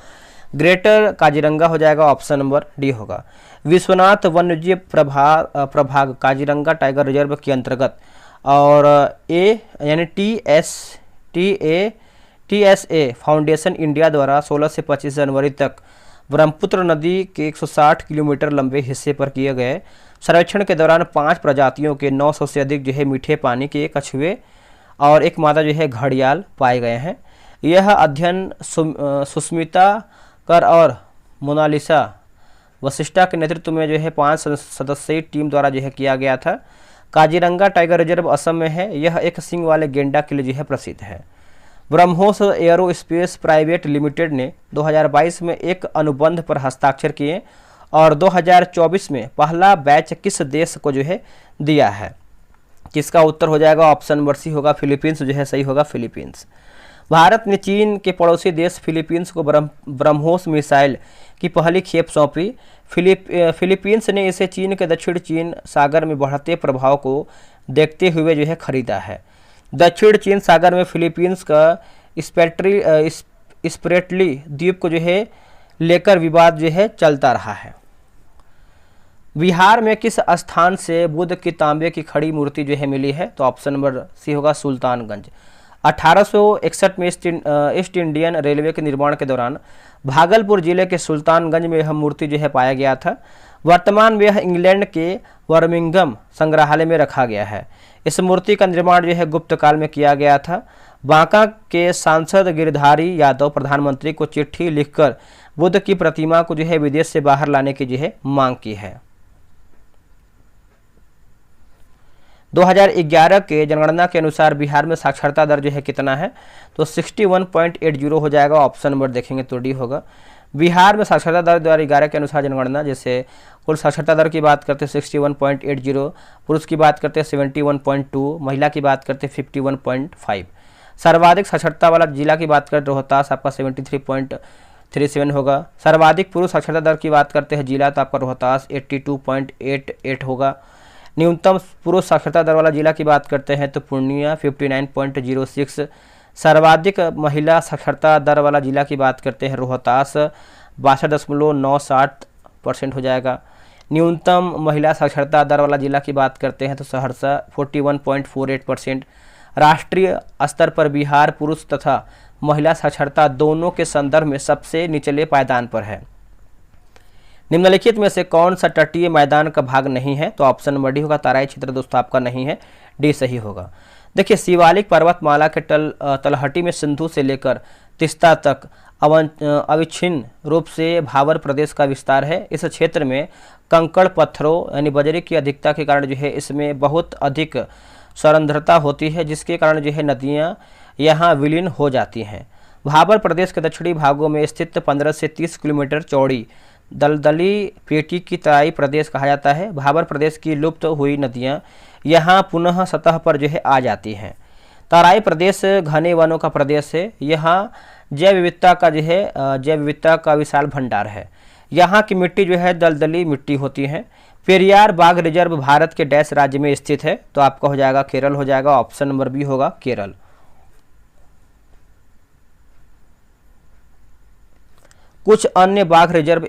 ग्रेटर काजीरंगा हो जाएगा, ऑप्शन नंबर डी होगा। विश्वनाथ वन्यजीव प्रभाग काजीरंगा टाइगर रिजर्व के अंतर्गत और ए यानी TSA फाउंडेशन इंडिया द्वारा 16 से 25 जनवरी तक ब्रह्मपुत्र नदी के 160 किलोमीटर लंबे हिस्से पर किए गए सर्वेक्षण के दौरान 5 प्रजातियों के 900 से अधिक जो है मीठे पानी के कछुए और एक मादा जो है घड़ियाल पाए गए हैं। यह अध्ययन सुस्मिता कर और मोनालिसा वशिष्ठा के नेतृत्व में जो है 5 सदस्यीय टीम द्वारा जो है किया गया था। काजीरंगा टाइगर रिजर्व असम में है। यह एक सींग वाले गेंडा के लिए जो है प्रसिद्ध है। ब्रह्मोस एयरोस्पेस प्राइवेट लिमिटेड ने 2022 में एक अनुबंध पर हस्ताक्षर किए और 2024 में पहला बैच किस देश को जो है दिया है? किसका उत्तर हो जाएगा? ऑप्शन नंबर सी होगा, फिलीपींस जो है सही होगा, फिलीपींस। भारत ने चीन के पड़ोसी देश फिलीपींस को ब्रह्मोस मिसाइल की पहली खेप सौंपी। फिलीपींस ने इसे चीन के दक्षिण चीन सागर में बढ़ते प्रभाव को देखते हुए जो है खरीदा है। दक्षिण चीन सागर में फिलीपींस का स्प्रेटली द्वीप को जो है लेकर विवाद जो है चलता रहा है। बिहार में किस स्थान से बुद्ध की तांबे की खड़ी मूर्ति जो है मिली है? तो ऑप्शन नंबर सी होगा सुल्तानगंज। 1861 में ईस्ट इंडियन रेलवे के निर्माण के दौरान भागलपुर जिले के सुल्तानगंज में यह मूर्ति जो है पाया गया था। वर्तमान में यह इंग्लैंड के बर्मिंघम संग्रहालय में रखा गया है। इस मूर्ति का निर्माण जो है गुप्त काल में किया गया था। बांका के सांसद गिरधारी यादव प्रधानमंत्री को चिट्ठी लिखकर बुद्ध की प्रतिमा को जो है विदेश से बाहर लाने की जो है मांग की है। 2011 के जनगणना के अनुसार बिहार में साक्षरता दर जो है कितना है? तो 61.80 हो जाएगा। ऑप्शन नंबर देखेंगे तो डी होगा। बिहार में साक्षरता दर 2011 के अनुसार जनगणना, जैसे कुल साक्षरता दर की बात करते हैं 61.80, पुरुष की बात करते हैं 71.2, महिला की बात करते हैं 51.5। सर्वाधिक साक्षरता वाला जिला की बात करते रोहतास, आपका 73.37 होगा। सर्वाधिक पुरुष साक्षरता दर की बात करते हैं जिला, तो आपका रोहतास 82.88 होगा। न्यूनतम पुरुष साक्षरता दर वाला जिला की बात करते हैं तो पूर्णिया 59.06। सर्वाधिक महिला साक्षरता दर वाला जिला की बात करते हैं रोहतास 62.97% हो जाएगा। न्यूनतम महिला साक्षरता दर वाला जिला की बात करते हैं तो सहरसा 41.48%। राष्ट्रीय स्तर पर बिहार पुरुष तथा महिला साक्षरता दोनों के संदर्भ में सबसे निचले पायदान पर है। निम्नलिखित में से कौन सा तटीय मैदान का भाग नहीं है? तो ऑप्शन नंबर डी होगा। तराई क्षेत्र दोस्तों आपका नहीं है, डी सही होगा। देखिए, शिवालिक पर्वतमाला के तलहटी में सिंधु से लेकर तिस्ता तक अविच्छिन्न रूप से भाबर प्रदेश का विस्तार है। इस क्षेत्र में कंकड़ पत्थरों यानी बजरी की अधिकता के कारण जो है इसमें बहुत अधिक सौरंध्रता होती है, जिसके कारण जो है नदियाँ यहाँ विलीन हो जाती हैं। भाबर प्रदेश के दक्षिणी भागों में स्थित 15 से 30 किलोमीटर चौड़ी दलदली पेटी की तराई प्रदेश कहा जाता है। भाबर प्रदेश की लुप्त हुई नदियाँ यहाँ पुनः सतह पर जो है आ जाती हैं। तराई प्रदेश घने वनों का प्रदेश है। यहाँ जैव विविधता का विशाल भंडार है। यहाँ की मिट्टी जो है दलदली मिट्टी होती है। पेरियार बाघ रिजर्व भारत के डैश राज्य में स्थित है? तो आपका हो जाएगा केरल हो जाएगा। ऑप्शन नंबर बी होगा केरल। कुछ अन्य बाघ रिजर्व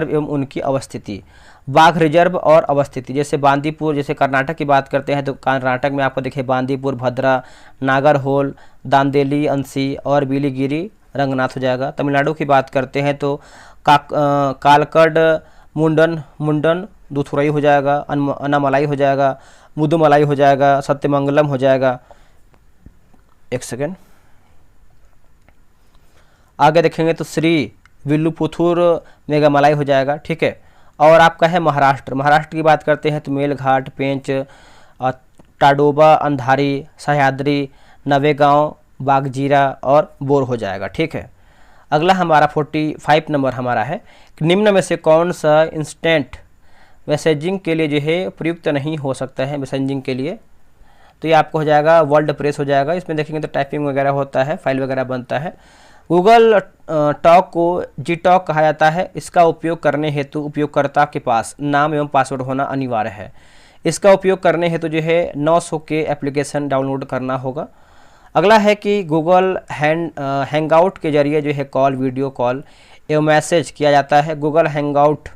एवं उनकी अवस्थिति। बाघ रिजर्व और अवस्थिति, जैसे बांदीपुर, जैसे कर्नाटक की बात करते हैं तो कर्नाटक में आपको देखिए बांदीपुर, भद्रा, नागरहोल, दांदेली, अंसी और बिलीगिरी रंगनाथ हो जाएगा। तमिलनाडु की बात करते हैं तो कालकड, मुंडन दुथुरई हो जाएगा। अन्नामलाई हो जाएगा, मुदुमलाई हो जाएगा, सत्यमंगलम हो जाएगा। एक सेकेंड आगे देखेंगे तो श्री विल्लुपुथुर मेघामलाई हो जाएगा। ठीक है। और आपका है महाराष्ट्र की बात करते हैं तो मेलघाट, पेंच, टाडोबा, अंधारी, सह्याद्री, नवेगांव, बागजीरा और बोर हो जाएगा। ठीक है। अगला हमारा 45 नंबर हमारा है, निम्न में से कौन सा इंस्टेंट मैसेजिंग के लिए जो है प्रयुक्त नहीं हो सकता है मैसेजिंग के लिए? तो ये आपको हो जाएगा वर्ल्ड प्रेस हो जाएगा। इसमें देखेंगे तो टाइपिंग वगैरह होता है, फाइल वगैरह बनता है। गूगल टॉक को जी टॉक कहा जाता है। इसका उपयोग करने हेतु उपयोगकर्ता के पास नाम एवं पासवर्ड होना अनिवार्य है। इसका उपयोग करने हेतु जो है 900 के एप्लीकेशन डाउनलोड करना होगा। अगला है कि गूगल हैंगआउट के जरिए जो है कॉल, वीडियो कॉल एवं मैसेज किया जाता है। गूगल हैंगआउट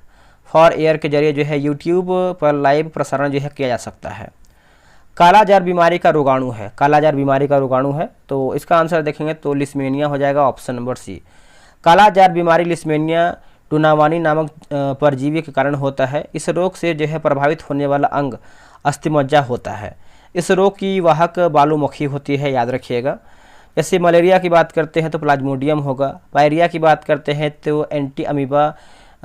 फॉर एयर के जरिए जो है यूट्यूब पर लाइव प्रसारण जो है किया जा सकता है। कालाजार बीमारी का रोगाणु है। कालाजार बीमारी का रोगाणु है तो इसका आंसर देखेंगे तो लिस्मेनिया हो जाएगा। ऑप्शन नंबर सी। कालाजार बीमारी लिस्मेनिया टूनावानी नामक परजीवी के कारण होता है। इस रोग से जो है प्रभावित होने वाला अंग अस्थिमज्जा होता है। इस रोग की वाहक बालूमक्खी होती है, याद रखिएगा। जैसे मलेरिया की बात करते हैं तो प्लाज्मोडियम होगा। पायरिया की बात करते हैं तो एंटी अमीबा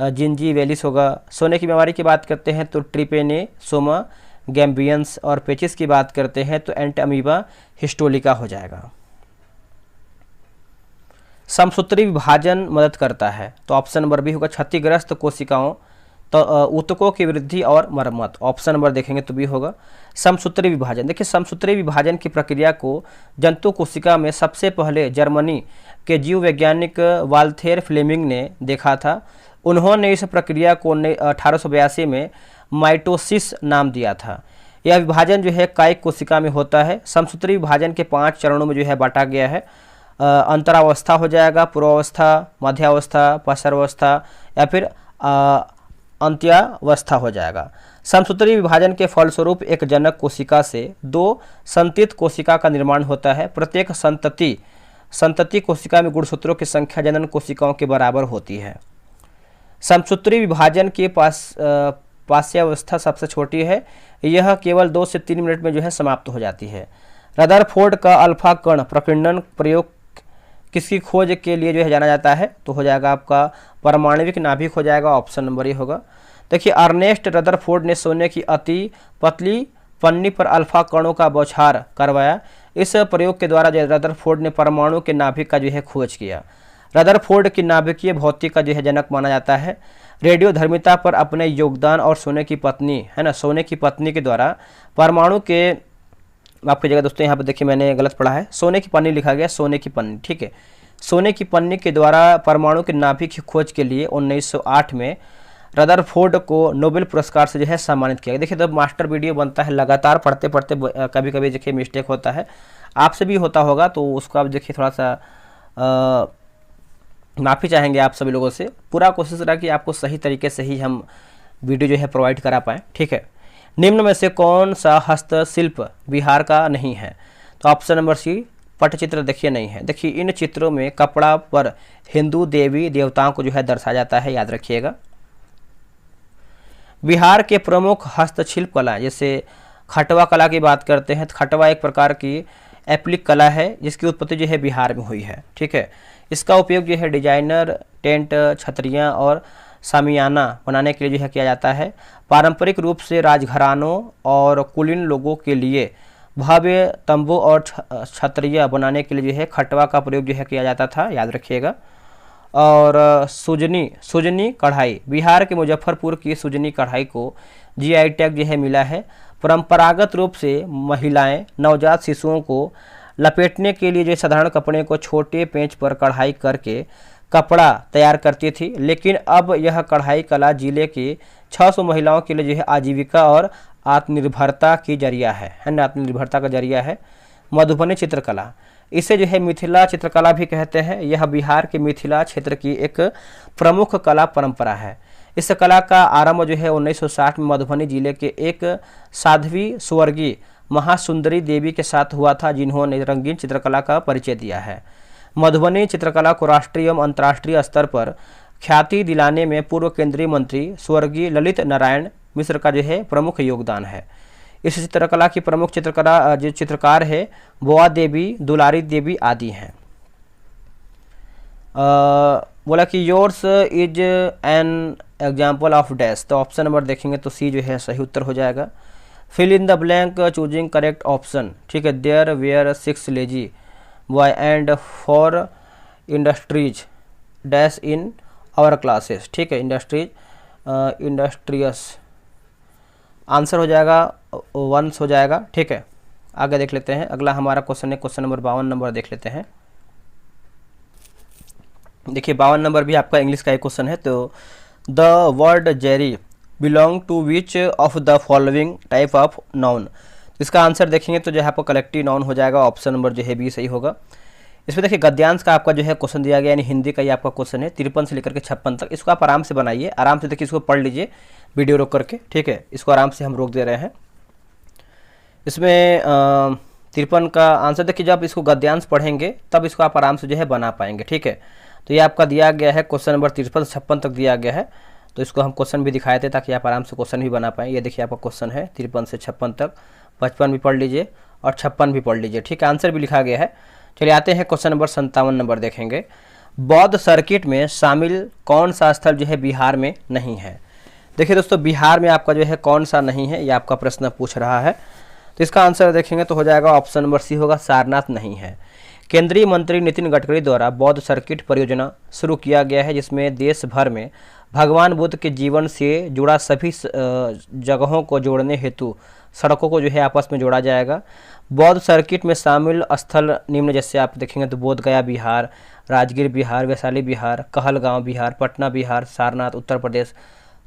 जिंजीवेलिस होगा। सोने की बीमारी की बात करते हैं तो ट्रिपेनोसोमा गैम्बियंस और पेचिस की बात करते हैं तो एंटी अमीबा हिस्टोलिका हो जाएगा। समसूत्री विभाजन मदद करता है तो ऑप्शन नंबर बी होगा। क्षतिग्रस्त कोशिकाओं तो ऊतकों की वृद्धि और मरम्मत। ऑप्शन नंबर देखेंगे तो बी होगा समसूत्री विभाजन। देखिए, समसूत्री विभाजन की प्रक्रिया को जंतु कोशिका में सबसे पहले जर्मनी के जीव वैज्ञानिक वाल्थेर फ्लेमिंग ने देखा था। उन्होंने इस प्रक्रिया को 1882 में माइटोसिस नाम दिया था। यह विभाजन जो है कायिक कोशिका में होता है। समसूत्री विभाजन के 5 चरणों में जो है बांटा गया है। अंतरावस्था हो जाएगा, पूर्वावस्था, मध्यावस्था, पश्चावस्था या फिर अंत्यावस्था हो जाएगा। समसूत्री विभाजन के फलस्वरूप एक जनक कोशिका से 2 संतति कोशिका का निर्माण होता है। प्रत्येक संतति कोशिका में गुणसूत्रों की संख्या जनन कोशिकाओं के बराबर होती है। समसूत्री विभाजन के पाश्चावस्था सबसे छोटी है। यह केवल 2 से 3 मिनट में जो है समाप्त हो जाती है। रदरफोर्ड का अल्फा कण प्रकीर्णन प्रयोग किसकी खोज के लिए जो है जाना जाता है? तो हो जाएगा आपका परमाणविक नाभिक हो जाएगा, ऑप्शन नंबर ए होगा। देखिए, अर्नेस्ट रदरफोर्ड ने सोने की अति पतली पन्नी पर अल्फा कणों का बौछार करवाया। इस प्रयोग के द्वारा रदरफोर्ड ने परमाणु के नाभिक का जो है खोज किया। रदरफोर्ड की नाभिकीय भौतिकी का जो है जनक माना जाता है। रेडियोधर्मिता पर अपने योगदान और सोने की पत्नी है ना, सोने की पत्नी के द्वारा परमाणु के, आपकी जगह दोस्तों यहाँ पर देखिए मैंने गलत पढ़ा है, सोने की पन्नी लिखा गया, सोने की पन्नी, ठीक है। सोने की पन्नी के द्वारा परमाणु के नाभिक की खोज के लिए 1908 में रदरफोर्ड को नोबेल पुरस्कार से जो है सम्मानित किया गया। देखिए, जब मास्टर वीडियो बनता है लगातार पढ़ते पढ़ते कभी कभी देखिए मिस्टेक होता है, आपसे भी होता होगा, तो उसको आप देखिए थोड़ा सा माफ़ी चाहेंगे आप सभी लोगों से। पूरा कोशिश रहा कि आपको सही तरीके से ही हम वीडियो जो है प्रोवाइड करा पाएँ, ठीक है। निम्न में से कौन सा हस्तशिल्प बिहार का नहीं है? तो ऑप्शन नंबर सी, पटचित्र देखिए नहीं है। देखिए, इन चित्रों में कपड़ा पर हिंदू देवी देवताओं को जो है दर्शाया जाता है, याद रखिएगा। बिहार के प्रमुख हस्तशिल्प कला, जैसे खटवा कला की बात करते हैं तो खटवा एक प्रकार की एप्लिक कला है जिसकी उत्पत्ति जो है बिहार में हुई है, ठीक है। इसका उपयोग जो है डिजाइनर, टेंट, छतरियाँ और सामियाना बनाने के लिए जो है किया जाता है। पारंपरिक रूप से राजघरानों और कुलीन लोगों के लिए भव्य तंबू और छतरियाँ बनाने के लिए जो है खटवा का प्रयोग जो है किया जाता था, याद रखिएगा। और सुजनी कढ़ाई, बिहार के मुजफ्फरपुर की सुजनी कढ़ाई को जीआई टैग जो है मिला है। परंपरागत रूप से महिलाएं नवजात शिशुओं को लपेटने के लिए जो साधारण कपड़े को छोटे पेंच पर कढ़ाई करके कपड़ा तैयार करती थी, लेकिन अब यह कढ़ाई कला जिले की 600 महिलाओं के लिए जो है आजीविका और आत्मनिर्भरता की जरिया है ना, आत्मनिर्भरता का जरिया है। मधुबनी चित्रकला, इसे जो है मिथिला चित्रकला भी कहते हैं। यह बिहार के मिथिला क्षेत्र की एक प्रमुख कला परंपरा है। इस कला का आरंभ जो है 1960 में मधुबनी जिले के एक साध्वी स्वर्गीय महासुंदरी देवी के साथ हुआ था, जिन्होंने रंगीन चित्रकला का परिचय दिया है। मधुबनी चित्रकला को राष्ट्रीय एवं अंतर्राष्ट्रीय स्तर पर ख्याति दिलाने में पूर्व केंद्रीय मंत्री स्वर्गीय ललित नारायण मिश्र का जो है प्रमुख योगदान है। इस चित्रकला की प्रमुख चित्रकला जो चित्रकार है बोआ देवी, दुलारी देवी आदि हैं। बोला कि yours is an example of dash, तो ऑप्शन नंबर देखेंगे तो सी जो है सही उत्तर हो जाएगा। Fill in the blank choosing correct option, ठीक है। There were 6 lazy boy and 4 industries dash in our classes, ठीक है। इंडस्ट्रियस आंसर हो जाएगा 1 हो जाएगा, ठीक है। आगे देख लेते हैं, अगला हमारा क्वेश्चन है क्वेश्चन नंबर 52 नंबर देख लेते हैं। देखिए 52 नंबर भी आपका इंग्लिश का एक क्वेश्चन है। तो the word Jerry belong to which of the following type of noun, इसका आंसर देखेंगे तो जो है आपको कलेक्टिव नाउन हो जाएगा, ऑप्शन नंबर जो है बी सही होगा। इसमें देखिए गद्यांश का आपका जो है क्वेश्चन दिया गया, यानी हिंदी का ये आपका क्वेश्चन है 53 से लेकर के 56 तक। इसको आप आराम से बनाइए, आराम से देखिए, इसको पढ़ लीजिए वीडियो रोक करके, ठीक है। इसको आराम से हम रोक दे रहे हैं। इसमें 53 का आंसर देखिए, जब इसको गद्यांश पढ़ेंगे तब इसको आप आराम से जो है बना पाएंगे, ठीक है। तो ये आपका दिया गया है क्वेश्चन नंबर 53 से 56 तक दिया गया है। तो इसको हम क्वेश्चन भी दिखाए थे ताकि आप आराम से क्वेश्चन भी बना पाएँ। ये देखिए आपका क्वेश्चन है 53 से 56 तक, 55 भी पढ़ लीजिए और 56 भी पढ़ लीजिए, ठीक है। आंसर भी लिखा गया है। चलिए आते हैं क्वेश्चन नंबर 57 नंबर देखेंगे। बौद्ध सर्किट में शामिल कौन सा स्थल जो है बिहार में नहीं है? देखिए दोस्तों, बिहार में आपका जो है कौन सा नहीं है, ये आपका प्रश्न पूछ रहा है। तो इसका आंसर देखेंगे तो हो जाएगा ऑप्शन नंबर सी होगा, सारनाथ नहीं है। केंद्रीय मंत्री नितिन गडकरी द्वारा बौद्ध सर्किट परियोजना शुरू किया गया है, जिसमें देश भर में भगवान बुद्ध के जीवन से जुड़ा सभी जगहों को जोड़ने हेतु सड़कों को जो है आपस में जोड़ा जाएगा। बौद्ध सर्किट में शामिल स्थल निम्न, जैसे आप देखेंगे तो बोध गया बिहार, राजगीर बिहार, वैशाली बिहार, कहलगांव बिहार, पटना बिहार, सारनाथ उत्तर प्रदेश,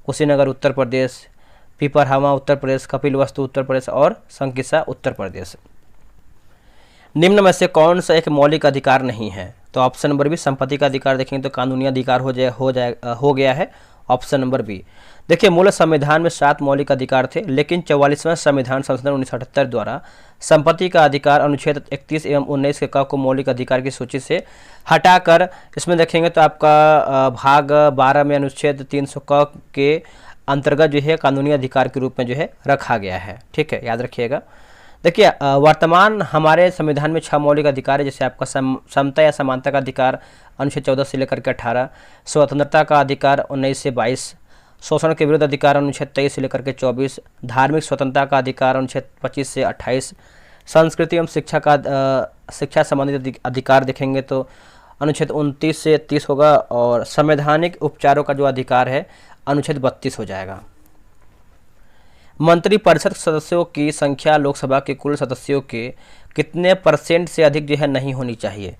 कुशीनगर उत्तर प्रदेश, पिपरहावा उत्तर प्रदेश, कपिलवस्तु उत्तर प्रदेश और संकिसा उत्तर प्रदेश। निम्न में से कौन सा एक मौलिक अधिकार नहीं है? तो ऑप्शन नंबर बी संपत्ति का अधिकार देखेंगे तो कानूनी अधिकार हो गया है ऑप्शन नंबर बी। देखिए मूल संविधान में 7 मौलिक अधिकार थे, लेकिन 44वां संविधान संशोधन 1978 द्वारा संपत्ति का अधिकार अनुच्छेद 31 एवं 19 के क को मौलिक अधिकार की सूची से हटाकर इसमें देखेंगे तो आपका भाग 12 में अनुच्छेद 300 क के अंतर्गत जो है कानूनी अधिकार के रूप में जो है रखा गया है। ठीक है, याद रखिएगा। देखिए वर्तमान हमारे संविधान में 6 मौलिक अधिकार है, जैसे आपका समता या समानता का अधिकार अनुच्छेद 14 से लेकर के 18, स्वतंत्रता का अधिकार 19 से 22, शोषण के विरुद्ध अधिकार अनुच्छेद 23 से लेकर के 24, धार्मिक स्वतंत्रता का अधिकार अनुच्छेद 25 से 28, संस्कृति एवं शिक्षा संबंधित अधिकार देखेंगे तो अनुच्छेद 29 से 30 होगा, और संवैधानिक उपचारों का जो अधिकार है अनुच्छेद 32 हो जाएगा। मंत्रिपरिषद सदस्यों की संख्या लोकसभा के कुल सदस्यों के कितने % से अधिक जो है नहीं होनी चाहिए?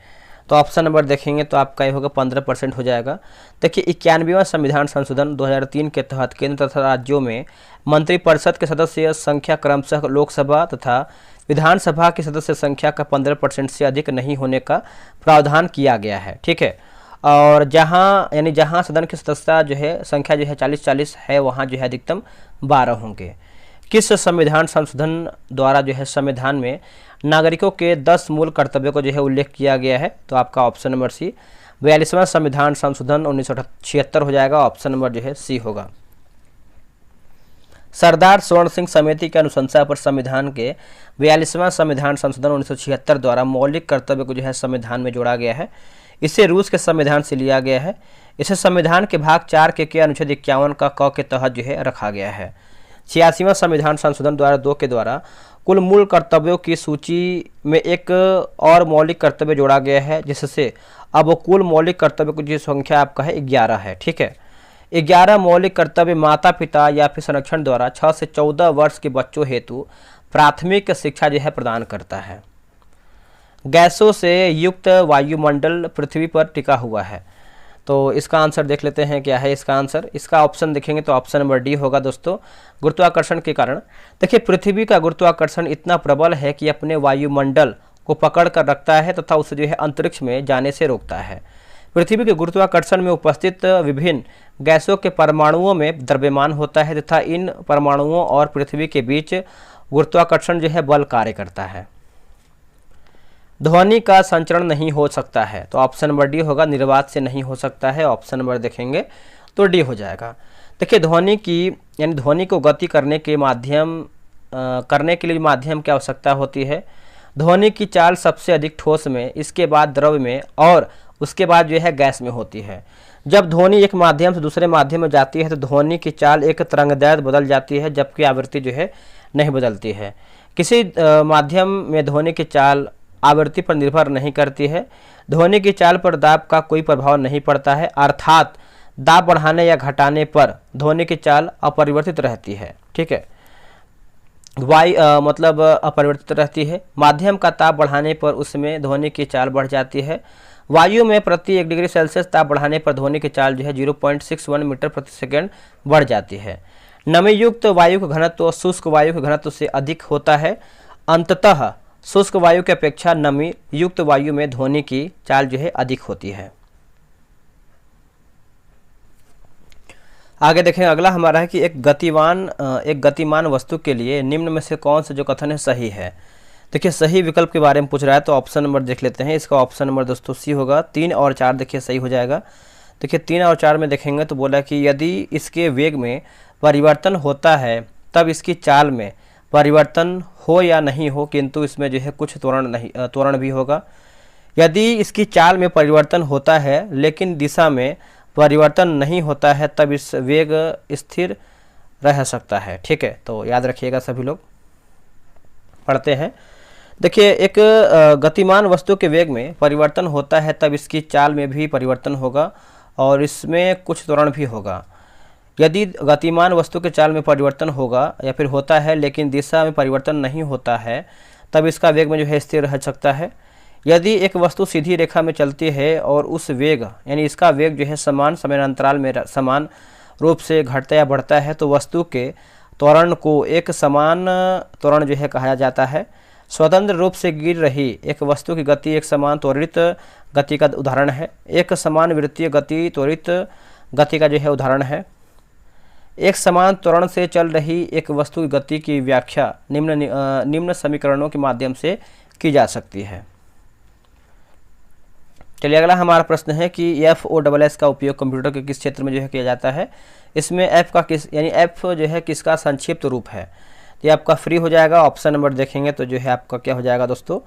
तो ऑप्शन नंबर देखेंगे तो आपका ये होगा 15% हो जाएगा। देखिए 91वां संविधान संशोधन 2003 के तहत केंद्र तथा राज्यों में मंत्रिपरिषद के सदस्य संख्या क्रमशः लोकसभा तथा विधानसभा की सदस्य संख्या का 15% से अधिक नहीं होने का प्रावधान किया गया है। ठीक है, और जहाँ सदन की सदस्यता जो है संख्या जो है 40-40 है, वहाँ जो है अधिकतम 12 होंगे। किस संविधान संशोधन द्वारा जो है संविधान में नागरिकों के 10 मूल कर्तव्यों को जो है उल्लेख किया गया है? तो आपका ऑप्शन नंबर सी 42वां संविधान संशोधन 1976 हो जाएगा। ऑप्शन नंबर जो है सी होगा। सरदार स्वर्ण सिंह समिति के अनुशंसा पर संविधान के 42वां संविधान संशोधन 1976 द्वारा मौलिक कर्तव्य को जो है संविधान में जोड़ा गया है। इसे रूस के संविधान से लिया गया है। इसे संविधान के भाग 4 के अनुच्छेद 51 का क के तहत जो है रखा गया है। 86वां संविधान संशोधन द्वारा 2 के द्वारा कुल मूल कर्तव्यों की सूची में एक और मौलिक कर्तव्य जोड़ा गया है, जिससे अब कुल मौलिक कर्तव्य की संख्या आपका है 11 है। ठीक है, 11 मौलिक कर्तव्य माता पिता या फिर संरक्षण द्वारा 6 से 14 वर्ष के बच्चों हेतु प्राथमिक शिक्षा जो है प्रदान करता है। गैसों से युक्त वायुमंडल पृथ्वी पर टिका हुआ है। तो इसका आंसर देख लेते हैं क्या है इसका आंसर। इसका ऑप्शन देखेंगे तो ऑप्शन नंबर डी होगा दोस्तों, गुरुत्वाकर्षण के कारण। देखिए पृथ्वी का गुरुत्वाकर्षण इतना प्रबल है कि अपने वायुमंडल को पकड़ कर रखता है तथा उसे जो है अंतरिक्ष में जाने से रोकता है। पृथ्वी के गुरुत्वाकर्षण में उपस्थित विभिन्न गैसों के परमाणुओं में द्रव्यमान होता है तथा इन परमाणुओं और पृथ्वी के बीच गुरुत्वाकर्षण जो है बल कार्य करता है। ध्वनि का संचरण नहीं हो सकता है, तो ऑप्शन नंबर डी होगा, निर्वात से नहीं हो सकता है। ऑप्शन नंबर देखेंगे तो डी हो जाएगा। देखिए ध्वनि को गति करने के लिए माध्यम की आवश्यकता होती है। ध्वनि की चाल सबसे अधिक ठोस में, इसके बाद द्रव में और उसके बाद जो है गैस में होती है। जब ध्वनि एक माध्यम से दूसरे माध्यम में जाती है तो ध्वनि की चाल एक तरंगदैर्घ्य बदल जाती है, जबकि आवृत्ति जो है नहीं बदलती है। किसी माध्यम में ध्वनि की चाल आवृत्ति पर निर्भर नहीं करती है। ध्वनि की चाल पर दाब का कोई प्रभाव नहीं पड़ता है, अर्थात दाब बढ़ाने या घटाने पर ध्वनि की चाल अपरिवर्तित रहती है। ठीक है, मतलब अपरिवर्तित रहती है। माध्यम का ताप बढ़ाने पर उसमें ध्वनि की चाल बढ़ जाती है। वायु में प्रति 1 डिग्री सेल्सियस ताप बढ़ाने पर ध्वनि की चाल जो है 0.61 मीटर प्रति सेकंड बढ़ जाती है। नमी युक्त वायु का घनत्व शुष्क वायु के घनत्व से अधिक होता है। अंततः शुष्क वायु की अपेक्षा नमी युक्त वायु में ध्वनि की चाल जो है अधिक होती है। आगे देखें, अगला हमारा है कि एक गतिमान वस्तु के लिए निम्न में से कौन सा जो कथन है सही है। देखिए सही विकल्प के बारे में पूछ रहा है, तो ऑप्शन नंबर देख लेते हैं। इसका ऑप्शन नंबर दोस्तों सी होगा। 3 और 4 देखिए सही हो जाएगा। देखिए 3 और 4 में देखेंगे तो बोला कि यदि इसके वेग में परिवर्तन होता है तब इसकी चाल में परिवर्तन हो या नहीं हो, किंतु इसमें जो है कुछ त्वरण भी होगा। यदि इसकी चाल में परिवर्तन होता है लेकिन दिशा में परिवर्तन नहीं होता है तब इस वेग स्थिर रह सकता है। ठीक है, तो याद रखिएगा सभी लोग। पढ़ते हैं। देखिए एक गतिमान वस्तु के वेग में परिवर्तन होता है तब इसकी चाल में भी परिवर्तन होगा और इसमें कुछ त्वरण भी होगा। यदि गतिमान वस्तु के चाल में परिवर्तन होगा या फिर होता है लेकिन दिशा में परिवर्तन नहीं होता है तब इसका वेग में जो है स्थिर रह सकता है। यदि एक वस्तु सीधी रेखा में चलती है और उस वेग यानी इसका वेग जो है समान समयांतराल में समान रूप से घटता या बढ़ता है तो वस्तु के त्वरण को एक समान त्वरण जो है कहा जाता है। स्वतंत्र रूप से गिर रही एक वस्तु की गति एक समान त्वरित गति का उदाहरण है। एक समान वृत्तीय गति त्वरित गति का जो है उदाहरण है। एक समान त्वरण से चल रही एक वस्तु की गति की व्याख्या निम्न समीकरणों के माध्यम से की जा सकती है। चलिए अगला हमारा प्रश्न है कि FOSS का उपयोग कंप्यूटर के किस क्षेत्र में जो है किया जाता है। इसमें F का किस यानी F जो है किसका संक्षिप्त रूप है। तो ये आपका फ्री हो जाएगा। ऑप्शन नंबर देखेंगे तो जो है आपका क्या हो जाएगा दोस्तों,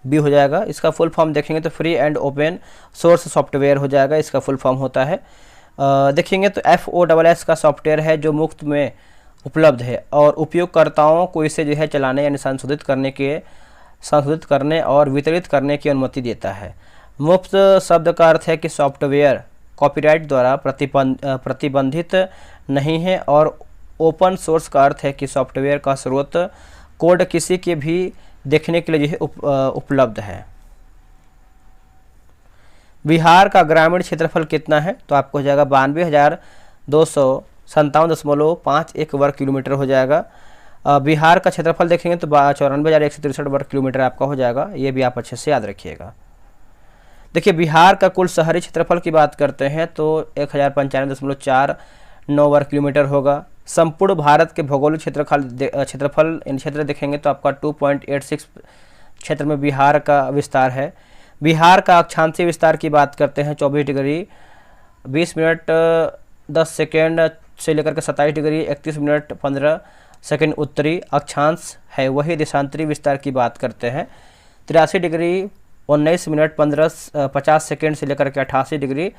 बी हो जाएगा। इसका फुल फॉर्म देखेंगे तो free and open source software हो जाएगा, इसका फुल फॉर्म होता है। देखेंगे तो FOSS का सॉफ्टवेयर है जो मुफ्त में उपलब्ध है और उपयोगकर्ताओं को इसे जो है चलाने यानी संशोधित करने और वितरित करने की अनुमति देता है। मुफ्त शब्द का अर्थ है कि सॉफ्टवेयर कॉपीराइट द्वारा प्रतिबंधित नहीं है और ओपन सोर्स का अर्थ है कि सॉफ्टवेयर का स्रोत कोड किसी के भी देखने के लिए जो है उपलब्ध है। बिहार का ग्रामीण क्षेत्रफल कितना है तो आपको हो जाएगा 92,257.51 वर्ग किलोमीटर हो जाएगा। बिहार का क्षेत्रफल देखेंगे तो 94,163 वर्ग किलोमीटर आपका हो जाएगा। ये भी आप अच्छे से याद रखिएगा। देखिए बिहार का कुल शहरी क्षेत्रफल की बात करते हैं तो 1095.49 वर्ग किलोमीटर होगा। संपूर्ण भारत के भौगोलिक क्षेत्र देखेंगे तो आपका 2.86 क्षेत्र में बिहार का विस्तार है। बिहार का अक्षांशीय विस्तार की बात करते हैं 24 डिग्री 20 मिनट 10 सेकेंड से लेकर के 27 डिग्री 31 मिनट 15 सेकेंड उत्तरी अक्षांश है। वही देशांतरी विस्तार की बात करते हैं 83 डिग्री 19 मिनट 50 सेकेंड से लेकर के 88 डिग्री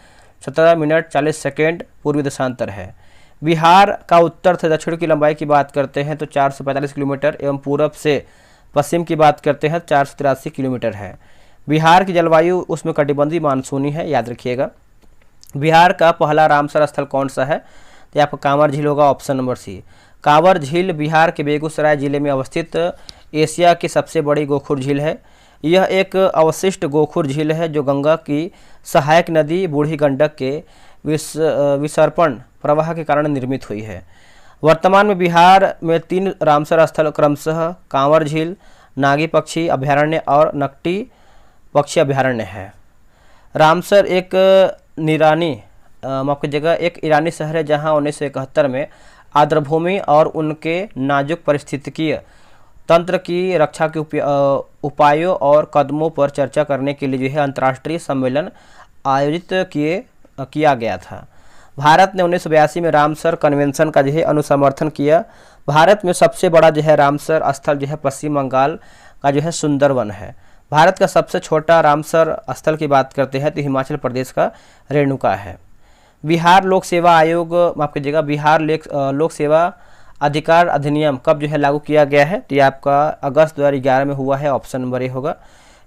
17 मिनट 40 सेकेंड पूर्वी देशांतर है। बिहार का उत्तर से दक्षिण की लंबाई की बात करते हैं तो 445 किलोमीटर एवं पूरब से पश्चिम की बात करते हैं 483 किलोमीटर है। बिहार की जलवायु उसमें कटिबंधीय मानसूनी है, याद रखिएगा। बिहार का पहला रामसर स्थल कौन सा है तो आपका कांवर झील होगा, ऑप्शन नंबर सी। कांवर झील बिहार के बेगूसराय जिले में अवस्थित एशिया की सबसे बड़ी गोखुर झील है। यह एक अवशिष्ट गोखुर झील है जो गंगा की सहायक नदी बूढ़ी गंडक के विसर्पण प्रवाह के कारण निर्मित हुई है। वर्तमान में बिहार में 3 रामसर स्थल क्रमशः कांवर झील, नागी पक्षी अभयारण्य और नकटी पक्षी अभयारण्य है। रामसर एक एक ईरानी शहर है जहां 1971 में आर्द्रभूमि और उनके नाजुक पारिस्थितिकीय तंत्र की रक्षा के उपायों और कदमों पर चर्चा करने के लिए जो है अंतर्राष्ट्रीय सम्मेलन आयोजित किया गया था। भारत ने 1982 में रामसर कन्वेंशन का जो है अनुसमर्थन किया। भारत में सबसे बड़ा जो है रामसर स्थल जो है पश्चिम बंगाल का जो है सुंदरवन है। भारत का सबसे छोटा रामसर स्थल की बात करते हैं तो हिमाचल प्रदेश का रेणुका है। बिहार लोक सेवा आयोग माफ कीजिएगा बिहार लोक सेवा अधिकार अधिनियम कब जो है लागू किया गया है तो ये आपका अगस्त 2011 में हुआ है, ऑप्शन नंबर ए होगा।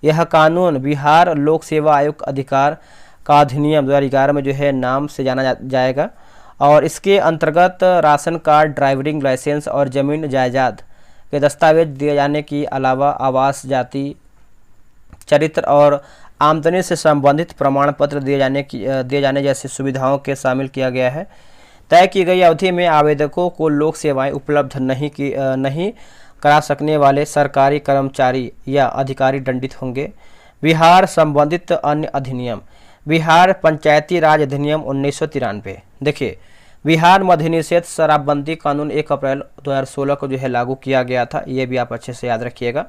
यह कानून बिहार लोक सेवा आयोग अधिकार का अधिनियम 2011 में जो है नाम से जाना जाएगा और इसके अंतर्गत राशन कार्ड, ड्राइविंग लाइसेंस और ज़मीन जायदाद के दस्तावेज दिए जाने के अलावा आवास, जाति, चरित्र और आमदनी से संबंधित प्रमाण पत्र दिए जाने जैसी सुविधाओं के शामिल किया गया है। तय की गई अवधि में आवेदकों को लोक सेवाएं उपलब्ध नहीं करा सकने वाले सरकारी कर्मचारी या अधिकारी दंडित होंगे। बिहार संबंधित अन्य अधिनियम, बिहार पंचायती राज अधिनियम 1993। देखिए बिहार मद्य निषेध शराबबंदी कानून 1 अप्रैल 2016 को जो है लागू किया गया था, ये भी आप अच्छे से याद रखिएगा।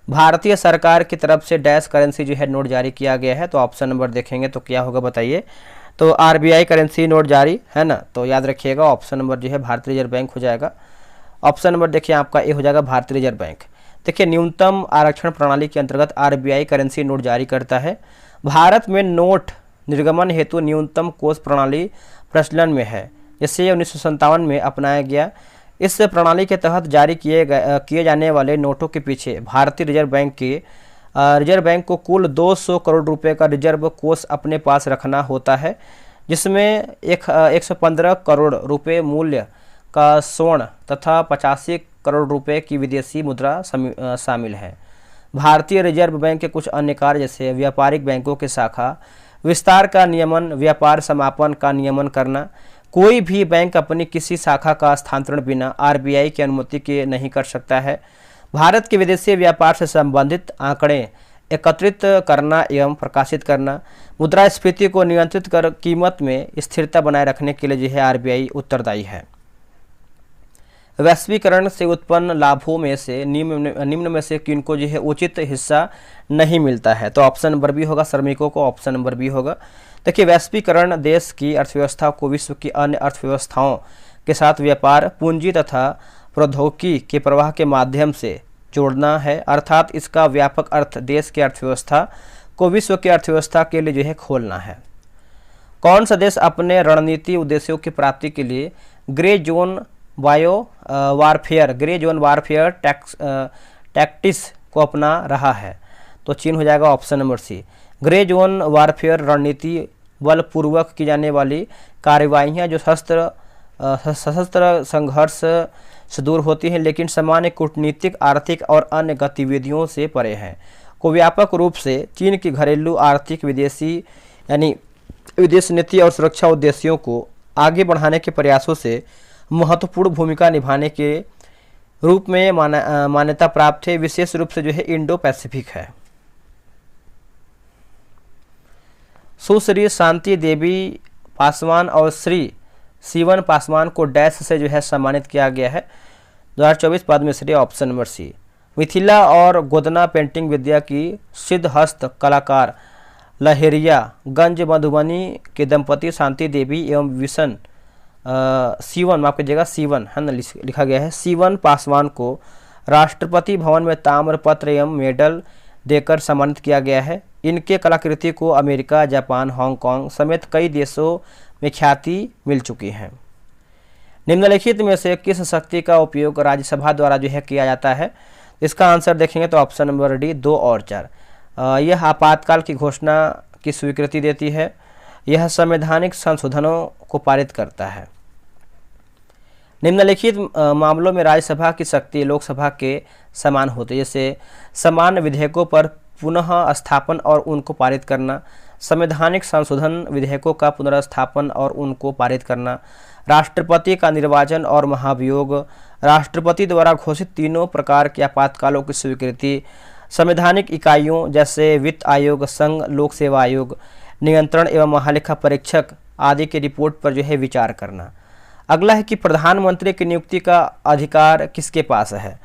भारतीय सरकार की तरफ से डैश करेंसी जो है नोट जारी किया गया है तो ऑप्शन नंबर देखेंगे तो क्या होगा बताइए। तो RBI करेंसी नोट जारी है ना, तो याद रखिएगा ऑप्शन नंबर जो है भारतीय रिजर्व बैंक हो जाएगा। ऑप्शन नंबर देखिए आपका ए हो जाएगा भारतीय रिजर्व बैंक। देखिए न्यूनतम आरक्षण प्रणाली के अंतर्गत RBI करेंसी नोट जारी करता है। भारत में नोट निर्गमन हेतु न्यूनतम कोष प्रणाली प्रचलन में है, जिसे 1957 में अपनाया गया। इस प्रणाली के तहत जारी किए जाने वाले नोटों के पीछे भारतीय रिजर्व बैंक को कुल 200 करोड़ रुपए का रिजर्व कोष अपने पास रखना होता है, जिसमें 115 करोड़ रुपए मूल्य का स्वर्ण तथा 85 करोड़ रुपए की विदेशी मुद्रा शामिल है। भारतीय रिजर्व बैंक के कुछ अन्य कार्य जैसे व्यापारिक बैंकों के शाखा विस्तार का नियमन, व्यापार समापन का नियमन करना। कोई भी बैंक अपनी किसी शाखा का स्थानांतरण बिना आरबीआई की अनुमति के नहीं कर सकता है। भारत के विदेशी व्यापार से संबंधित आंकड़े एकत्रित करना एवं प्रकाशित करना। मुद्रास्फीति को नियंत्रित कर कीमत में स्थिरता बनाए रखने के लिए जो है आरबीआई उत्तरदायी है। वैश्वीकरण से उत्पन्न लाभों में से निम्न में से किनको जो है उचित हिस्सा नहीं मिलता है? तो ऑप्शन नंबर बी होगा, श्रमिकों को ऑप्शन नंबर बी होगा। देखिए, वैश्वीकरण देश की अर्थव्यवस्था को विश्व की अन्य अर्थव्यवस्थाओं के साथ व्यापार, पूंजी तथा प्रौद्योगिकी के प्रवाह के माध्यम से जोड़ना है, अर्थात इसका व्यापक अर्थ देश की अर्थव्यवस्था को विश्व की अर्थव्यवस्था के लिए जो है खोलना है। कौन सा देश अपने रणनीति उद्देश्यों की प्राप्ति के लिए ग्रे जोन वारफेयर टैक्टिस को अपना रहा है? तो चीन हो जाएगा option number C. Grey zone warfare रणनीति बलपूर्वक की जाने वाली कार्रवाइयाँ जो सशस्त्र संघर्ष से दूर होती हैं लेकिन सामान्य कूटनीतिक, आर्थिक और अन्य गतिविधियों से परे हैं, को व्यापक रूप से चीन की घरेलू आर्थिक, विदेश नीति और सुरक्षा उद्देश्यों को आगे बढ़ाने के प्रयासों से महत्वपूर्ण भूमिका निभाने के रूप में मान्यता प्राप्त है। विशेष रूप से जो है इंडो पैसिफिक है। सुश्री शांति देवी पासवान और श्री सीवन पासवान को डैश से जो है सम्मानित किया गया है 2024 Padma Shri, option number C. Mithila और गोदना पेंटिंग विद्या की सिद्धहस्त कलाकार लहेरियागंज मधुबनी के दंपति शांति देवी एवं सीवन, माफ कीजिएगा सीवन है ना, लिखा गया है, सीवन पासवान को राष्ट्रपति भवन में ताम्रपत्र एवं मेडल देकर सम्मानित किया गया है। इनके कलाकृति को अमेरिका, जापान, हांगकांग समेत कई देशों में ख्याति मिल चुकी है। निम्नलिखित में से किस शक्ति का उपयोग राज्यसभा द्वारा जो है किया जाता है? इसका आंसर देखेंगे तो ऑप्शन नंबर डी 2 और 4। यह आपातकाल की घोषणा की स्वीकृति देती है। यह संवैधानिक संशोधनों को पारित करता है। निम्नलिखित मामलों में राज्यसभा की शक्ति लोकसभा के समान होती है, जैसे समान विधेयकों पर पुनः स्थापन और उनको पारित करना, संवैधानिक संशोधन विधेयकों का पुनर्स्थापन और उनको पारित करना, राष्ट्रपति का निर्वाचन और महाभियोग, राष्ट्रपति द्वारा घोषित तीनों प्रकार के आपातकालों की स्वीकृति, संवैधानिक इकाइयों जैसे वित्त आयोग, संघ लोक सेवा आयोग, नियंत्रण एवं महालेखा परीक्षक आदि की रिपोर्ट पर जो है विचार करना। अगला है कि प्रधानमंत्री की नियुक्ति का अधिकार किसके पास है?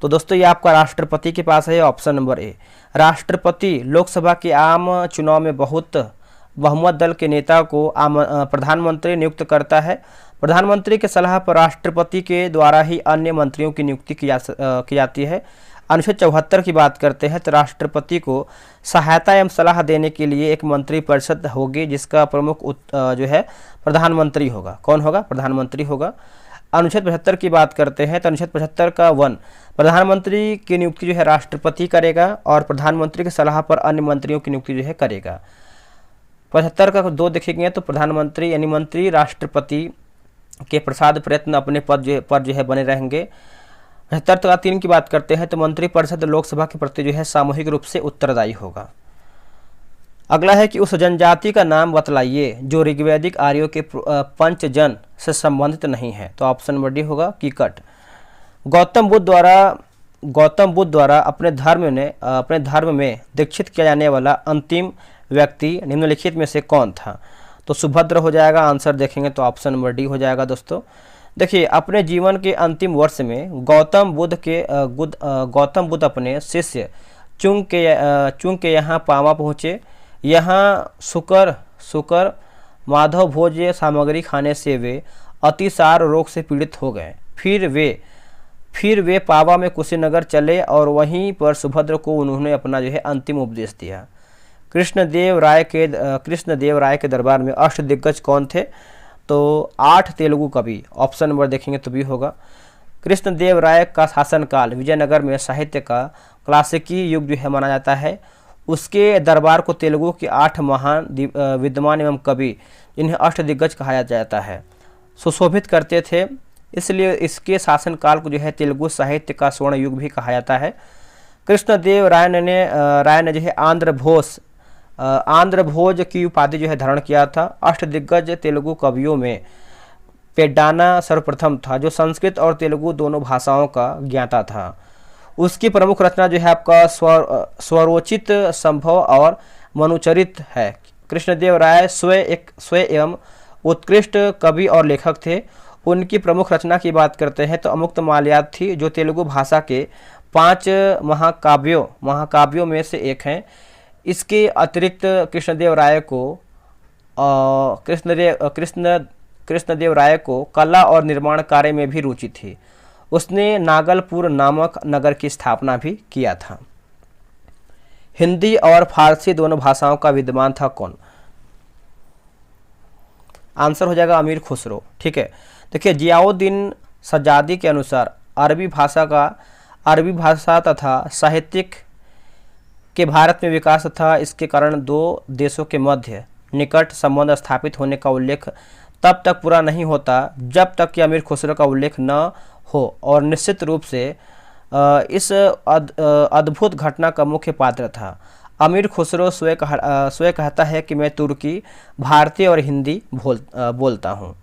तो दोस्तों ये आपका राष्ट्रपति के पास है, ऑप्शन नंबर ए। राष्ट्रपति लोकसभा के आम चुनाव में बहुमत दल के नेता को प्रधानमंत्री नियुक्त करता है। प्रधानमंत्री के सलाह पर राष्ट्रपति के द्वारा ही अन्य मंत्रियों की नियुक्ति की जाती है। अनुच्छेद 74 की बात करते हैं तो राष्ट्रपति को सहायता एवं सलाह देने के लिए एक मंत्री परिषद होगी जिसका प्रमुख जो है प्रधानमंत्री होगा। कौन होगा? प्रधानमंत्री होगा। अनुच्छेद 75 की बात करते हैं तो अनुच्छेद 75 का 1 प्रधानमंत्री की नियुक्ति जो है राष्ट्रपति करेगा और प्रधानमंत्री की सलाह पर अन्य मंत्रियों की नियुक्ति जो है करेगा। 75 का 2 देखेंगे तो प्रधानमंत्री यानी मंत्री राष्ट्रपति के प्रसाद प्रयत्न अपने पद पर जो है बने रहेंगे। 75 का 3 की बात करते हैं तो मंत्रिपरिषद लोकसभा के प्रति जो है सामूहिक रूप से उत्तरदायी होगा। अगला है कि उस जनजाति का नाम बतलाइए जो ऋग्वैदिक आर्यों के पंचजन से संबंधित नहीं है। तो ऑप्शन नंबर डी होगा कीकट। गौतम बुद्ध द्वारा अपने धर्म में दीक्षित किया जाने वाला अंतिम व्यक्ति निम्नलिखित में से कौन था? तो सुभद्र हो जाएगा। आंसर देखेंगे तो ऑप्शन नंबर डी हो जाएगा। दोस्तों देखिए, अपने जीवन के अंतिम वर्ष में गौतम बुद्ध अपने शिष्य चुंग के यहाँ पावा पहुँचे। यहाँ शुकर माधव भोज्य सामग्री खाने से वे अतिसार रोग से पीड़ित हो गए। फिर वे पावा में कुशीनगर चले और वहीं पर सुभद्र को उन्होंने अपना जो है अंतिम उपदेश दिया। कृष्णदेव राय के दरबार में अष्टदिग्गज कौन थे? तो 8 तेलुगु कवि। ऑप्शन नंबर देखेंगे तो भी होगा। कृष्णदेव राय का शासनकाल विजयनगर में साहित्य का क्लासिकी युग जो है माना जाता है। उसके दरबार को तेलुगु के 8 महान विद्वान एवं कवि इन्हें अष्टदिग्गज कहा जाता है सुशोभित करते थे, इसलिए इसके शासनकाल को जो है तेलुगु साहित्य का स्वर्ण युग भी कहा जाता है। कृष्णदेव राय ने जो है आंध्र भोज की उपाधि जो है धारण किया था। अष्टदिग्गज तेलुगु कवियों में पेड्डाना सर्वप्रथम था, जो संस्कृत और तेलुगु दोनों भाषाओं का ज्ञाता था। उसकी प्रमुख रचना जो है आपका स्वरोचित संभव और मनुचरित है। कृष्णदेव राय स्वयं एवं उत्कृष्ट कवि और लेखक थे। उनकी प्रमुख रचना की बात करते हैं तो अमुक्त माल्याद थी, जो तेलुगु भाषा के 5 महाकाव्यों में से एक हैं। इसके अतिरिक्त कृष्णदेव राय को कला और निर्माण कार्य में भी रुचि थी। उसने नागलपुर नामक नगर की स्थापना भी किया था। हिंदी और फारसी दोनों भाषाओं का विद्वान था कौन? आंसर हो जाएगा अमीर खुसरो। ठीक है, देखिए जियाउद्दीन सज्जादी के अनुसार अरबी भाषा तथा साहित्यिक के भारत में विकास था। इसके कारण दो देशों के मध्य निकट संबंध स्थापित होने का उल्लेख तब तक पूरा नहीं होता जब तक कि अमीर खुसरो का उल्लेख न हो, और निश्चित रूप से इस अद्भुत घटना का मुख्य पात्र था। अमीर खुसरो स्वयं कहता है कि मैं तुर्की, भारतीय और हिंदी बोलता हूँ।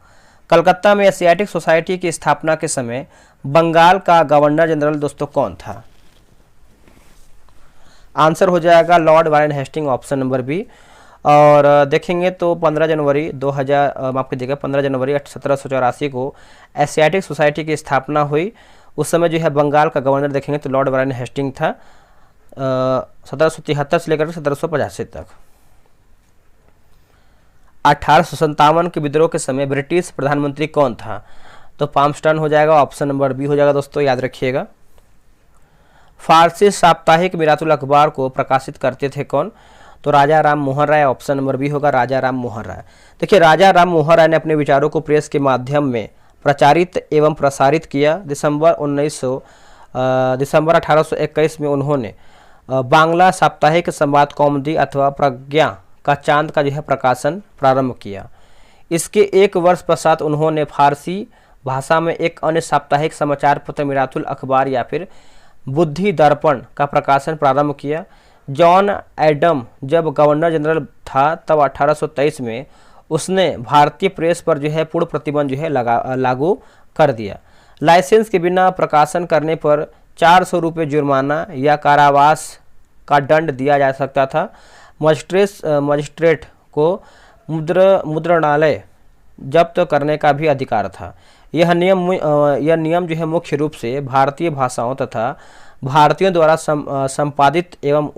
कलकत्ता में एशियाटिक सोसाइटी की स्थापना के समय बंगाल का गवर्नर जनरल दोस्तों कौन था? आंसर हो जाएगा Lord Warren Hasting, option number B. और देखेंगे तो 15 जनवरी 1784 को एशियाटिक सोसाइटी की स्थापना हुई। उस समय जो है बंगाल का गवर्नर देखेंगे तो लॉर्ड वारेन हेस्टिंग था, 1773 से लेकर 1785 तक। 1857 के विद्रोह के समय ब्रिटिश प्रधानमंत्री कौन था? तो पाल्मस्टन हो जाएगा, ऑप्शन नंबर बी हो जाएगा दोस्तों, याद रखिएगा। फारसी साप्ताहिक मिरातुल अखबार को प्रकाशित करते थे कौन? तो राजा Ram Mohan Roy, option number B होगा, राजा राम मोहन राय। देखिए राजा राम मोहन राय ने अपने विचारों को प्रेस के माध्यम में प्रचारित एवं प्रसारित किया। दिसंबर 1821 में उन्होंने बांग्ला साप्ताहिक संवाद कौमुदी अथवा प्रज्ञा का चांद का जो है प्रकाशन प्रारंभ किया। इसके एक वर्ष पश्चात उन्होंने फारसी भाषा में एक अन्य साप्ताहिक समाचार पत्र मिरातुल अखबार या फिर बुद्धि दर्पण का प्रकाशन प्रारंभ किया। जॉन एडम जब गवर्नर जनरल था तब 1823 में उसने भारतीय प्रेस पर जो है पूर्ण प्रतिबंध जो है लागू कर दिया। लाइसेंस के बिना प्रकाशन करने पर 400 रुपये जुर्माना या कारावास का दंड दिया जा सकता था। मजिस्ट्रेट को मुद्रणालय जब्त करने का भी अधिकार था। यह नियम जो है मुख्य रूप से भारतीय भाषाओं तथा भारतीयों द्वारा संपादित एवं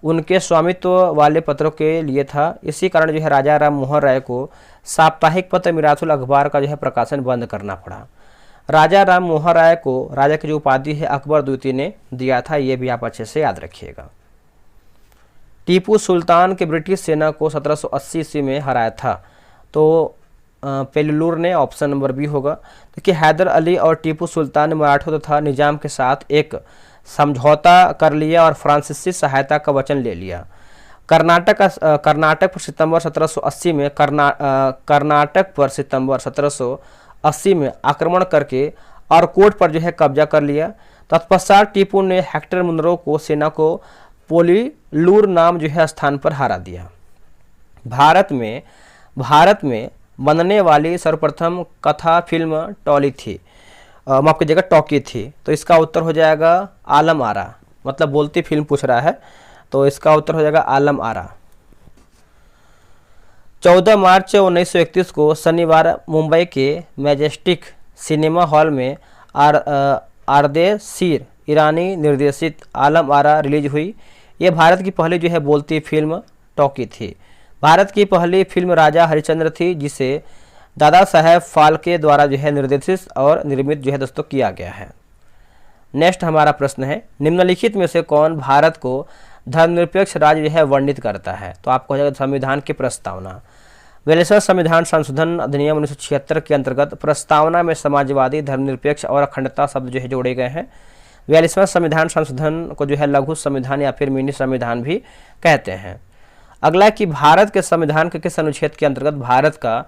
उनके स्वामित्व वाले पत्रों के लिए था। इसी कारण जो है राजा राम मोहन राय को साप्ताहिक पत्र मिरातुल अखबार का जो है प्रकाशन बंद करना पड़ा। राजा राम मोहन राय को राजा की जो उपाधि है अकबर द्वितीय ने दिया था, ये भी आप अच्छे से याद रखिएगा। टीपू सुल्तान के ब्रिटिश सेना को 1780 ईस्वी में हराया था, तो पेल्लूर ने, ऑप्शन नंबर बी होगा। देखिए हैदर अली और टीपू सुल्तान ने मराठों तथा निजाम के साथ एक समझौता कर लिया और फ्रांसीसी सहायता का वचन ले लिया। कर्नाटक पर सितंबर 1780 में आक्रमण करके अरकोट पर जो है कब्जा कर लिया। तत्पश्चात टीपू ने हेक्टर मुनरो को सेना को पोलीलूर नाम जो है स्थान पर हरा दिया। भारत में बनने वाली सर्वप्रथम कथा फिल्म माफ कीजिएगा टॉकी थी, तो इसका उत्तर हो जाएगा आलम आरा, मतलब बोलती फिल्म पूछ रहा है, तो इसका उत्तर हो जाएगा आलम आरा। 14 मार्च 1931 को शनिवार मुंबई के मैजेस्टिक सिनेमा हॉल में आरदेशीर ईरानी निर्देशित आलम आरा रिलीज हुई। यह भारत की पहली जो है बोलती फिल्म टॉकी थी। भारत की पहली फिल्म राजा हरिश्चंद्र थी, जिसे दादा साहेब फाल्के द्वारा जो है निर्देशित और निर्मित जो है दोस्तों किया गया है। नेक्स्ट हमारा प्रश्न है, निम्नलिखित में से कौन भारत को धर्मनिरपेक्ष राज्य जो है वर्णित करता है? तो आपको हो जाएगा संविधान की प्रस्तावना। 42वां संविधान संशोधन अधिनियम 1976 के अंतर्गत प्रस्तावना में समाजवादी, धर्मनिरपेक्ष और अखंडता शब्द जो है जोड़े गए हैं। 42वां संविधान संशोधन को जो है लघु संविधान या फिर मिनी संविधान भी कहते हैं। अगला कि भारत के संविधान के किस अनुच्छेद के अंतर्गत भारत का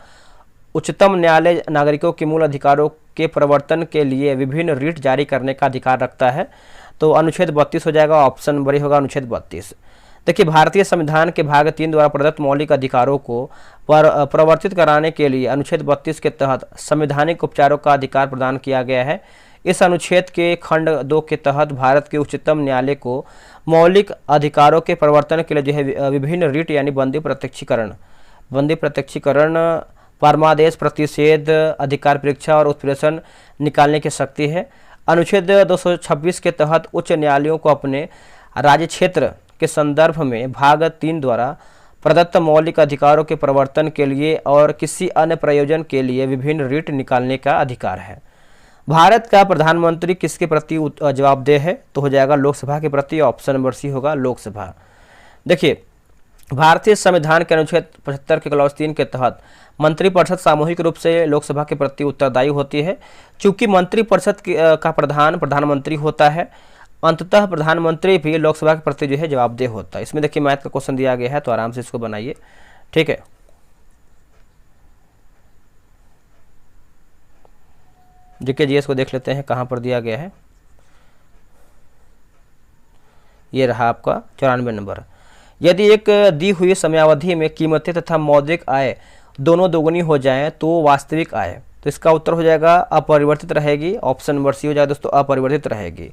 उच्चतम न्यायालय नागरिकों के मूल अधिकारों के प्रवर्तन के लिए विभिन्न रिट जारी करने का अधिकार रखता है? तो अनुच्छेद 32 हो जाएगा, ऑप्शन नंबर ए होगा अनुच्छेद 32। देखिए, भारतीय संविधान के भाग 3 द्वारा प्रदत्त मौलिक अधिकारों को प्रवर्तित कराने के लिए अनुच्छेद 32 के तहत संवैधानिक उपचारों का अधिकार प्रदान किया गया है। इस अनुच्छेद के खंड 2 के तहत भारत के उच्चतम न्यायालय को मौलिक अधिकारों के प्रवर्तन के लिए जो है विभिन्न रिट यानी बंदी प्रत्यक्षीकरण, परमादेश, प्रतिषेध, अधिकार परीक्षा और उत्प्रेषण निकालने की शक्ति है। अनुच्छेद 226 के तहत उच्च न्यायालयों को अपने राज्य क्षेत्र के संदर्भ में भाग 3 द्वारा प्रदत्त मौलिक अधिकारों के प्रवर्तन के लिए और किसी अन्य प्रयोजन के लिए विभिन्न रिट निकालने का अधिकार है। भारत का प्रधानमंत्री किसके प्रति जवाबदेह है? तो हो जाएगा लोकसभा के प्रति, ऑप्शन नंबर सी होगा लोकसभा। देखिए, भारतीय संविधान के अनुच्छेद 75 के क्लॉज 3 के तहत मंत्रिपरिषद सामूहिक रूप से लोकसभा के प्रति उत्तरदायी होती है। चूंकि मंत्रिपरिषद का प्रधान प्रधानमंत्री होता है, अंततः प्रधानमंत्री भी लोकसभा के प्रति जो है जवाबदेह होता है। इसमें देखिए मैथ का क्वेश्चन दिया गया है, तो आराम से इसको बनाइए, ठीक है। जीके जीएस को देख लेते हैं कहाँ पर दिया गया है। ये रहा आपका 94 नंबर। यदि एक दी हुई समयावधि में कीमतें तथा मौद्रिक आय दोनों दोगुनी हो जाएं तो वास्तविक आय, तो इसका उत्तर हो जाएगा अपरिवर्तित रहेगी, ऑप्शन नंबर सी हो जाएगा दोस्तों, अपरिवर्तित रहेगी।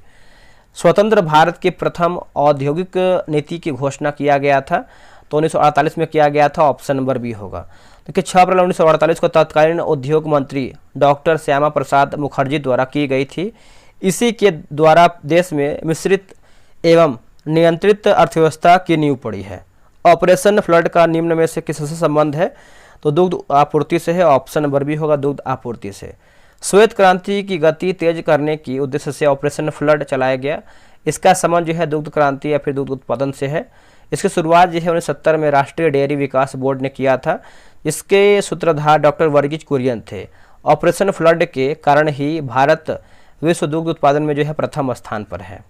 स्वतंत्र भारत की प्रथम औद्योगिक नीति की घोषणा किया गया था, तो 1948 में किया गया था, ऑप्शन नंबर बी होगा। देखिए 6 अप्रैल 1948 को तत्कालीन उद्योग मंत्री डॉक्टर श्यामा प्रसाद मुखर्जी द्वारा की गई थी। इसी के द्वारा देश में मिश्रित एवं नियंत्रित अर्थव्यवस्था की नींव पड़ी है। ऑपरेशन फ्लड का निम्न में से किससे संबंध है? तो दुग्ध आपूर्ति से है, ऑप्शन नंबर बी होगा दुग्ध आपूर्ति से। श्वेत क्रांति की गति तेज करने की उद्देश्य से ऑपरेशन फ्लड चलाया गया। इसका संबंध जो है दुग्ध क्रांति या फिर दुग्ध उत्पादन से है। इसकी शुरुआत जो है 1970 में राष्ट्रीय डेयरी विकास बोर्ड ने किया था। इसके सूत्रधार डॉक्टर वर्गीज कुरियन थे। ऑपरेशन फ्लड के कारण ही भारत विश्व दुग्ध उत्पादन में जो है प्रथम स्थान पर है।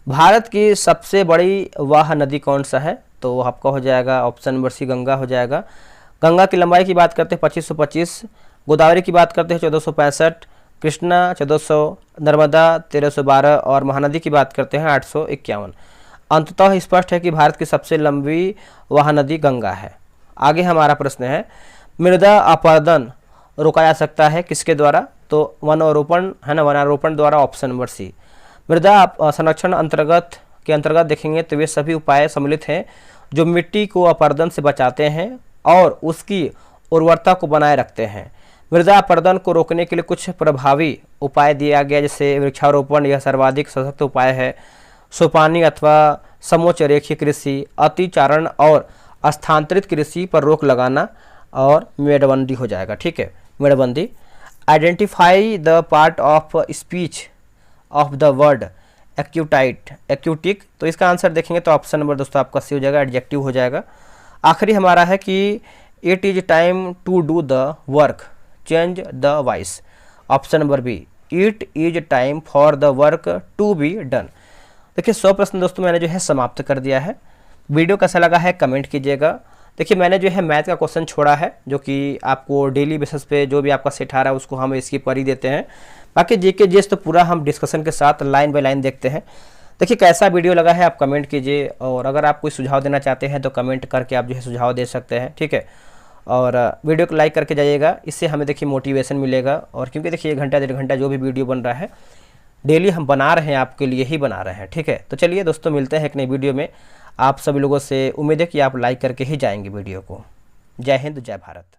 भारत की सबसे बड़ी वाह नदी कौन सा है? तो आपका हो जाएगा ऑप्शन नंबर सी गंगा हो जाएगा। गंगा की लंबाई की बात करते हैं 2525, गोदावरी की बात करते हैं 1465, कृष्णा 1400, नर्मदा 1312 और महानदी की बात करते हैं 851। अंततः स्पष्ट है कि भारत की सबसे लंबी वह नदी गंगा है। आगे हमारा प्रश्न है, मृदा अपरदन रोका जा सकता है किसके द्वारा? तो वनारोपण है ना, वनारोपण द्वारा, ऑप्शन नंबर सी। मृदा संरक्षण के अंतर्गत देखेंगे तो वे सभी उपाय सम्मिलित हैं जो मिट्टी को अपरदन से बचाते हैं और उसकी उर्वरता को बनाए रखते हैं। मृदा अपरदन को रोकने के लिए कुछ प्रभावी उपाय दिया गया, जैसे वृक्षारोपण, यह सर्वाधिक सशक्त उपाय है। सोपानी अथवा समोच्च रेखीय कृषि, अतिचारण और स्थानांतरित कृषि पर रोक लगाना और मेड़बंदी हो जाएगा, ठीक है, मेड़बंदी। Identify the part of speech of the word aquatic, तो इसका आंसर देखेंगे तो ऑप्शन नंबर दोस्तों आपका सी हो जाएगा, एडजेक्टिव हो जाएगा। आखिरी हमारा है कि it is time to do the work, change the voice, option number B. It is time for the work to be done. देखिए 100 प्रश्न दोस्तों मैंने जो है समाप्त कर दिया है। वीडियो कैसा लगा है कमेंट कीजिएगा। देखिए मैंने जो है मैथ का क्वेश्चन छोड़ा है, जो कि आपको डेली बेसिस पे जो भी आपका सेट आ रहा है उसको हम इसकी पर ही देते हैं। बाकी जीके जीएस तो पूरा हम डिस्कशन के साथ लाइन बाय लाइन देखते हैं। देखिए कैसा वीडियो लगा है आप कमेंट कीजिए, और अगर आप कोई सुझाव देना चाहते हैं तो कमेंट करके आप जो है सुझाव दे सकते हैं, ठीक है। और वीडियो को लाइक करके जाइएगा, इससे हमें देखिए मोटिवेशन मिलेगा। और क्योंकि देखिए 1 घंटा 1.5 घंटा जो भी वीडियो बन रहा है डेली हम बना रहे हैं, आपके लिए ही बना रहे हैं, ठीक है। तो चलिए दोस्तों मिलते हैं एक नई वीडियो में। आप सभी लोगों से उम्मीद है कि आप लाइक करके ही जाएंगे वीडियो को। जय हिंद, जय भारत।